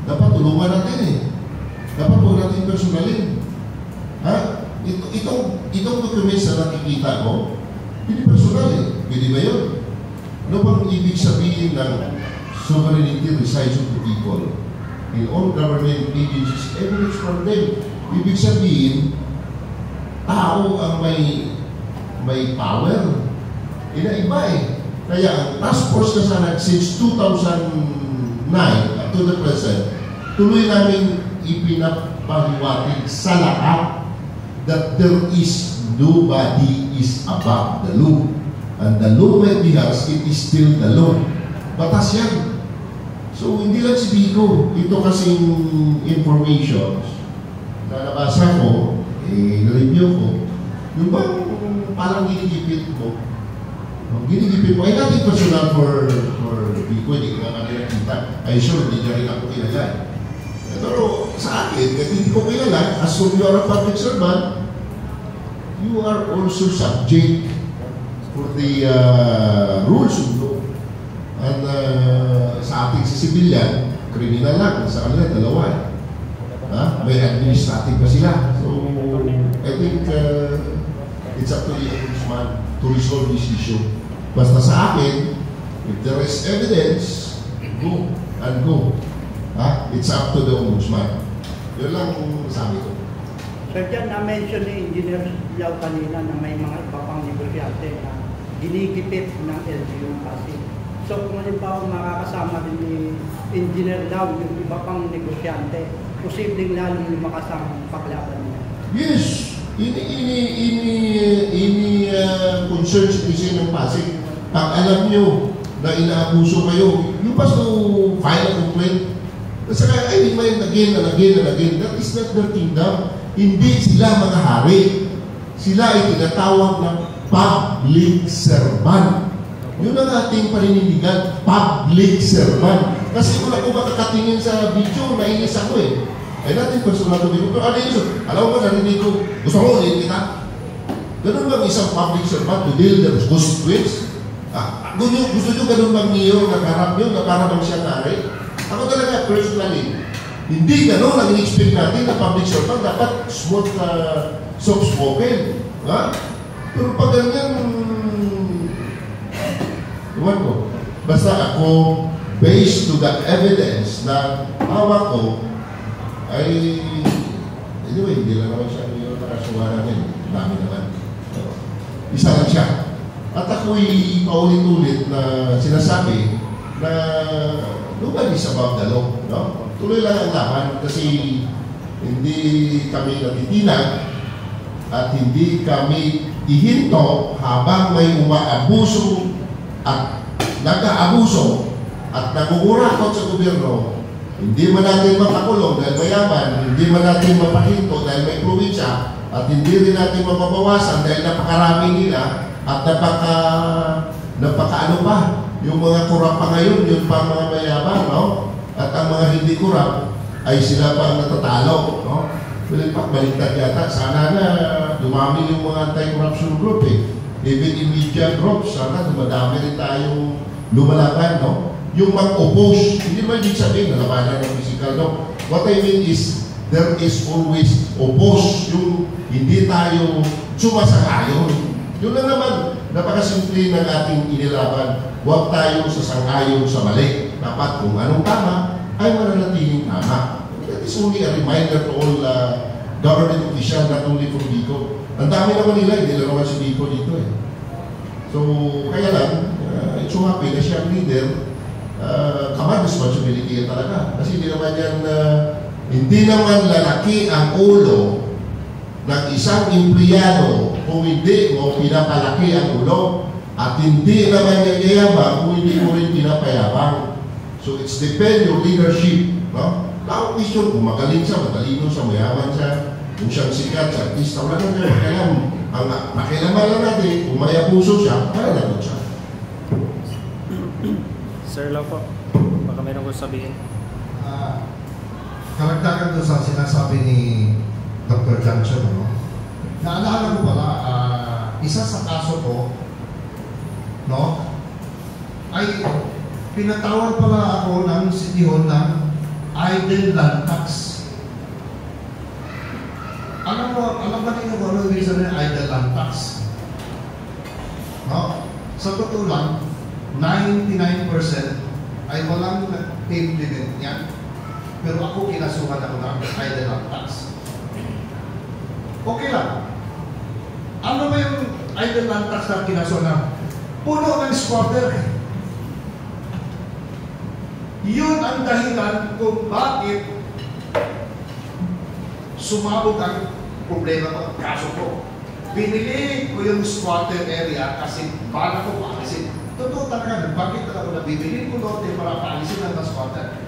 Dapat tulungan natin eh. Dapat huwag natin personalin. Ha? Itong documents na nakikita ko, hindi personal eh. Pwede ba yun? Ano bang ibig sabihin ng sovereignty resides with the people? In all government agencies, evidence from them. Ibig sabihin, tao ang may power. Iba eh. Kaya ang task force na sana since 2009 up to the present, tuloy namin ipinapaliwatig sa lahat that there is nobody is above the law. And the law might be harsh, it is still the law. Batas yan. So, hindi lang si Vico. Ito kasing information na nabasa ko, na-review ko, yung bang parang ginigipit mo, ay natin personal for Vico, hindi ko naman nakita. Ay sure, hindi niya rin ako kilala. Pero sa akin, kahit hindi ko kilala, as long you are a public servant, you are also subject for the rules of law. And sa ating civilian, criminal lang. Sa kanila, dalawa. May administrative pa sila. So, I think it's up to the ombudsman to resolve this issue. Basta sa akin, if there is evidence, go and go. It's up to the ombudsman. Yun lang sabi ko. Sir, dyan na-mention ni Engineer Yao kanina na may mga iba pang negosyante na ginigipit ng LGU kasi. So kung halimbawa makakasama din ni Engineer Yao yung iba pang negosyante, posibleng lalong lumakas ang paglaban niya. Yes! Ini concern citizen ng Pasig. Pag alam nyo na inaabuso kayo, you must to file a complaint. Kasi I remind again and again and again, that is not their kingdom. Hindi sila mga hari. Sila ay tinatawag ng public servant. Yun ang ating paninindigan, public servant. Kasi kung ako makakatingin sa video, nainis ako eh. Ay natin personal to video. Pero ano yun? Alam mo ba, narinig ko, gusto mo ulit kita? Ganun bang isang public servant to deal their constituents? Gusto nyo ganun bang niyo, nakarap nyo, na para bang siya nari? Ako talaga, personally, hindi ganun ang in-expect natin na public servant dapat smooth na soft-spoken. Pero pag ganyan, iwan ko, basta ako, based to the evidence na hawak ko, ay, anyway, hindi lang naman siya yung nakasuwa namin. Dami naman. Isa lang siya. At ako'y paulit-ulit na sinasabi na nobody's above the law. No? Tuloy lang ang laban kasi hindi kami natitinag at hindi kami ihinto habang may umaabuso at nag-aabuso at nangungurakot sa gobyerno. Hindi man natin mapakulong dahil mayaman, hindi man natin mapahinto dahil may probinsya, at hindi rin natin mapabawasan dahil napakarami nila at napakaano pa. Yung mga kurap pa ngayon, yung pa mga mayaman, no? At ang mga hindi kurap ay sila pa ang natatalo, no? Well, baliktad yata. Sana na dumami yung mga anti-corruption group eh. Even in media groups, sana dumadami rin tayong lumalaban, no? Yung mag-oppose, hindi man din sabihin na labanan ng physical, no? What I mean is, there is always oppose, yung hindi tayo sumasangayon. Yun lang naman, napakasimple ng ating inilaban. Huwag tayo sasang-ayon sa mali. Dapat kung anong tama, ay mananatiling tama. That is only a reminder to all government officials, not only from Vico. Ang dami naman nila, hindi lang naman si Vico dito eh. So, kaya lang, it's so happy na siya leader, command responsibility yan talaga. Kasi hindi naman yan, hindi naman lalaki ang ulo ng isang empleyado kung hindi mo pinapalaki ang ulo at hindi naman yan yayabang kung hindi mo rin pinapayabang. So it's depend your leadership. No? Now, question kung magaling siya, matalino siya, mayaman siya, kung siyang sikat, sa artista, wala nang kaya Ang pakialaman lang natin, kung may abuso siya, kaya naman siya. Sir Lau po, baka mayroon ko sabihin. Karagdagan doon sa sinasabi ni Dr. Johnson, no? Naalala ko pala, isa sa kaso ko, no, ay pinatawag pala ako ng City Hall ng idle land tax. Alam ba ninyo kung ano ibig sabihin ng idle land tax? No? Sa totoo lang, 99% ay walang implement niyan. Pero ako kinasuhan ako ng idle land tax. Okay lang. Ano ba yung idle land tax na kinasuhan? Puno ng squatter. Yun ang dahilan kung bakit sumabog ang problema ko, kaso ko. Binili ko yung squatter area kasi bala ko paalisin. Totoo talaga, bakit ako na bibili ko lote para paalisin ang squatter?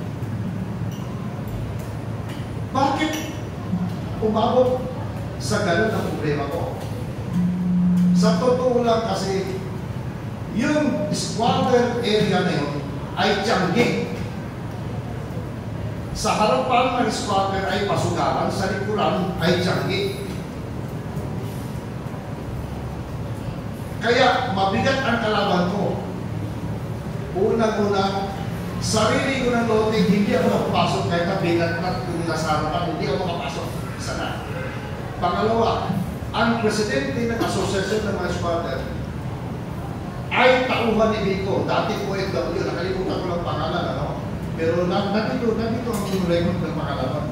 Bakit umabot sa ganun ang problema ko? Sa totoo lang kasi, yung squatter area na yun ay tiyangging. Sa harapan ng squatter ay pasugaran, sa likuran ay tiyangging. Kaya mabigat ang kalaban ko. Unang-una, sarili ko ng lote, hindi ako nakapasok kahit na bigat na nila sa harapan, hindi ako makapasok. Isa na. Pangalawa, ang presidente ng asosasyon ng mga squatter ay tauhan ni Vico, dati OFW, nakalimutan ko lang pangalan, ano? Pero nandito ang record ng pangalan.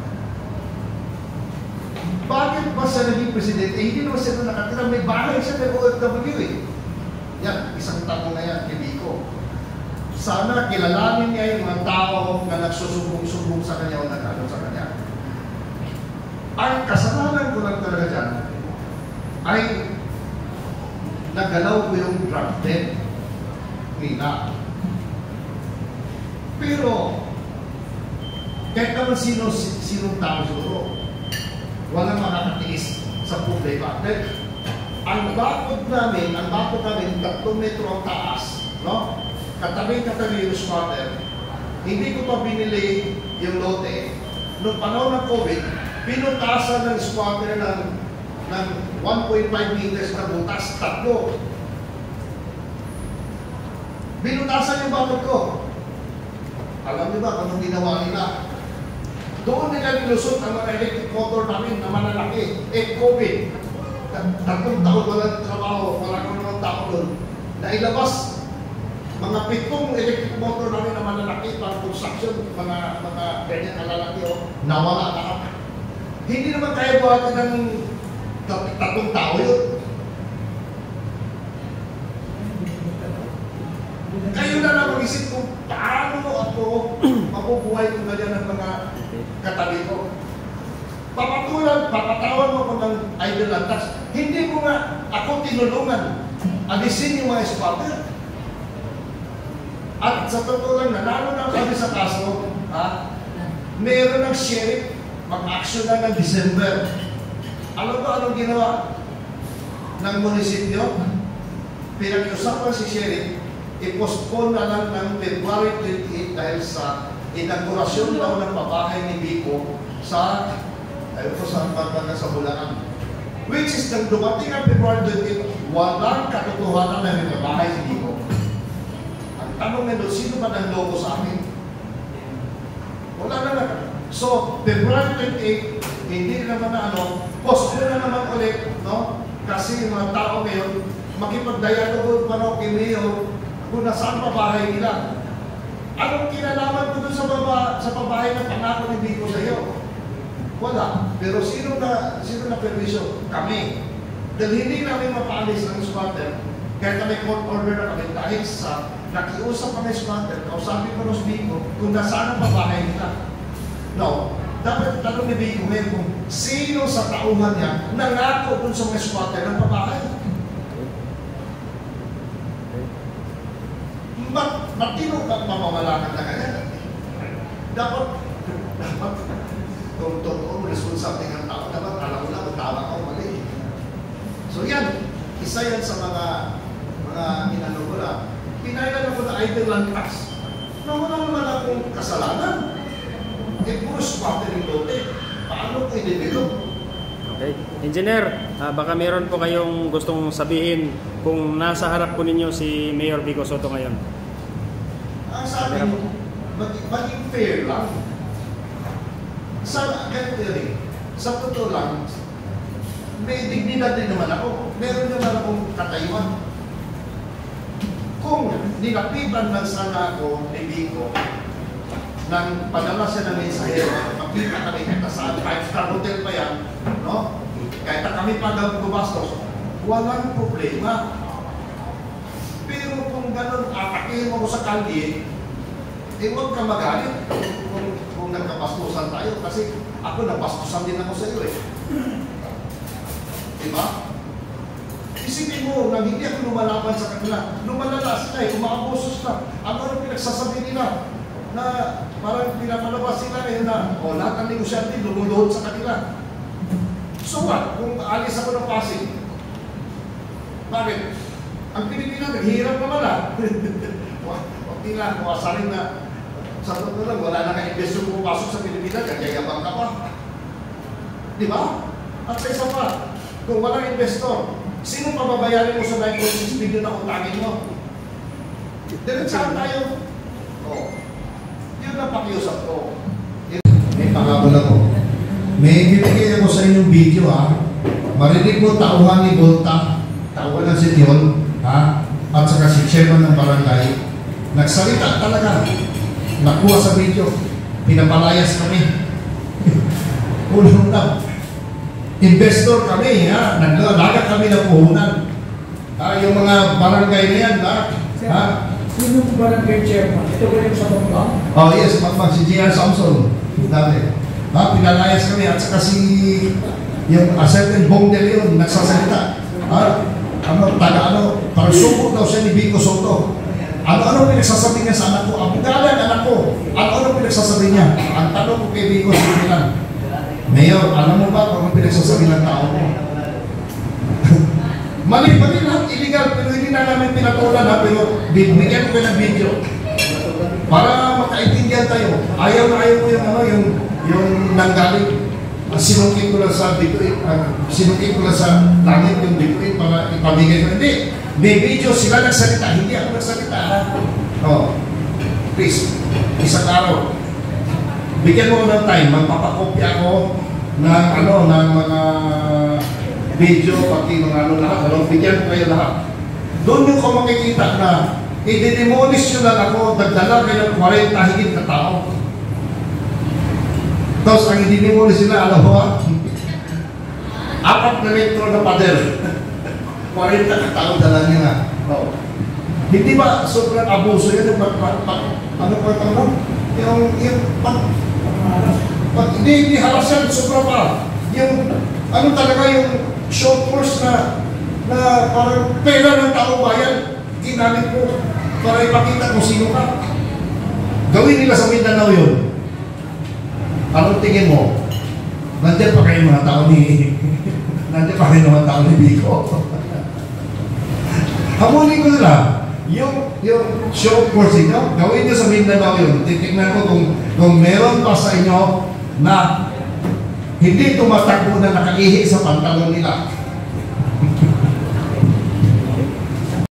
Bakit ba siya naging presidente? Hindi naman siya nakatira, may bahay siya ng OFW eh. Yan, isang tanong na yan ni Vico. Sana kilalanin niya yung mga tao na nagsusumbong-sumbong sa kanya o nagano sa kanya. Ang kasalanan ko lang talaga dyan ay nagalaw ko yung drug debt nila. Pero, kahit naman sinong tao siguro, walang makakatiis sa problema. Ang bakod namin, 3 metro ang taas, no? Katabi-katabi yung squatter, hindi ko pa binili yung lote. Noong panahon ng COVID, pinutasan ng squatter ng 1.5 meters na butas, 3. Binutasan yung bakod ko. Alam niyo ba kung anong ginawa nila? Doon nila nilusot ang mga electric motor namin na malalaki. COVID. 3 taon walang trabaho, walang mga tao doon. Nailabas mga 7 electric motor namin na malalaki para construction, mga ganyan kalalaki o nawala lahat. Hindi naman kaya buhatin ng 3 tao yun. Kayo na lang mag-isip kung paano ako mabubuhay kung ganyan ang mga katabi ko. Papatawan mo ko ng idle land tax. Hindi ko nga ako tinulungan. Alisin yung mga squatter. At sa totoo lang, nanalo na kami sa kaso, meron ng sheriff mag-action na ng December. Alam ba anong ginawa ng munisipyo? Pinag-usapan si sheriff, i-postpone na lang ng February 28 dahil sa inaugurasyon daw ng pabahay ni Vico sa Bulacan. Which is, nang dumating ang February 28, walang katotohanan na may pabahay si Vico. Ang tanong nito, sino ba nang loko sa amin? Wala na lang. So, February 28, hindi naman na postpone na naman ulit, no? Kasi yung mga tao ngayon, makipag-dialogue pa no, kay Mayor, kung nasaan pabahay nila. Anong kinalaman ko doon sa pabahay na pangako ni Vico sa iyo? Wala. Pero sino na perwisyo? Kami. Dahil hindi namin mapaalis ng squatter, kaya kami court order na kami dahil sa nakiusap kami squatter, kausapin ko ng Vico kung nasaan ang pabahay nila. No. Dapat tanong ni Vico ngayon kung sino sa tauhan niya nangako dun sa mga squatter ng pabahay. Matino kang mamamalakad na kanya. Dapat kung totoo, result something ang tao, dapat alam mo na kung tama ka o mali. So yan. yan. Isa yan sa mga inano ko na. Pinailan ako na idle land tax. Wala naman akong kasalanan. Puro squattering lote. Paano ko i-develop? Okay. Engineer, baka meron po kayong gustong sabihin kung nasa harap po ninyo si Mayor Vico Sotto ngayon. Ang sabi, maging fair lang. Sa totoo lang, may dignidad din naman ako. Meron naman akong katayuan. Kung nilapitan man sana ako ni Vico, nang padala siya ng mensahero, makita kami kahit saan, 5-star hotel pa yan, no? Kahit kami pa gumabastos, walang problema. Pero kung ganun, atakihin mo ko sa kalye, huwag ka magalit kung nagkabastusan tayo, kasi ako nabastusan din ako sa iyo eh. Diba? Isipin mo, nang hindi ako lumalaban sa kanila, lumalala sila eh, umaabusos na. Ano pinagsasabi nila? Na parang pinapalabas sila eh na lahat ng negosyante lumuluhod sa kanila. So what? Kung alis ako ng Pasig, bakit? Ang Pilipinas, naghihirap naman ah. Huwag nila, kuwasarin na sa totoo lang, wala na ka-investor pumapasok sa Pilipinas, kagayabang ka pa. Di ba? At sa isa pa, kung walang investor, sino pababayarin mo sa 9.6 billion na utangin mo? Diretsahan tayo. Yun ang pakiusap ko. May pangabol ako. May bibigay ako sa inyong video ha. Marinig mo tauhan ni Volta, tauhan ng City Hall, ha? At saka si chairman ng barangay. Nagsalita talaga. Nakuha sa video. Pinapalayas kami. Ulong na. Investor kami, ha? Naglalaga kami ng puhunan. Yung mga barangay na yan, ha? Sino po barangay chairman? Ito ba yung sa Bangka? Oh yes, si J.R. Samson. Dati. Pinalayas kami at saka si yung certain Bong De Leon nagsasalita. Parang suko daw siya ni Vico Sotto. Ano pinagsasabi niya sa anak ko? Abugalan anak ko. Ano pinagsasabi niya? Ang tanong ko kay Vico Sotto lang, Mayor, alam mo ba kung ano pinagsasabi ng tao mo? Mali lahat, illegal, pero hindi na namin pinatulan ha, pero bigyan ko ng video para makaintindihan tayo. Ayaw ko yung nanggaling. Sinungkit ko lang sa bituin, sinungkit ko lang sa langit yung bituin para ipamigay ko. Hindi, may video sila nagsalita, hindi ako nagsalita. Please, isang araw, bigyan mo ng time, magpapakopya ako ng mga video, pati mga lahat, bigyan ko kayo lahat. Doon yung ko makikita na i-demolish nyo lang ako, nagdala kayo ng 40 higit na tao. Tapos ang i-demolish nila, alam mo ha? 4 na metro na pader. 40 na tao dala nyo na. Hindi ba sobrang abuso yun? Hindi halas yan, sobra pa. Yung talaga yung short course na parang pera ng tao bayan, ginamit mo para ipakita kung sino ka. Gawin nila sa Mindanao yun. Anong tingin mo? Nandiyan pa kayo mga tao nandiyan pa kayo mga tao ni Vico. Hamulin ko nila, yung short course inyo, gawin nyo sa Mindanao yun. Titignan ko kung meron pa sa inyo na hindi tumatakbo na nakaihi sa pantalon nila.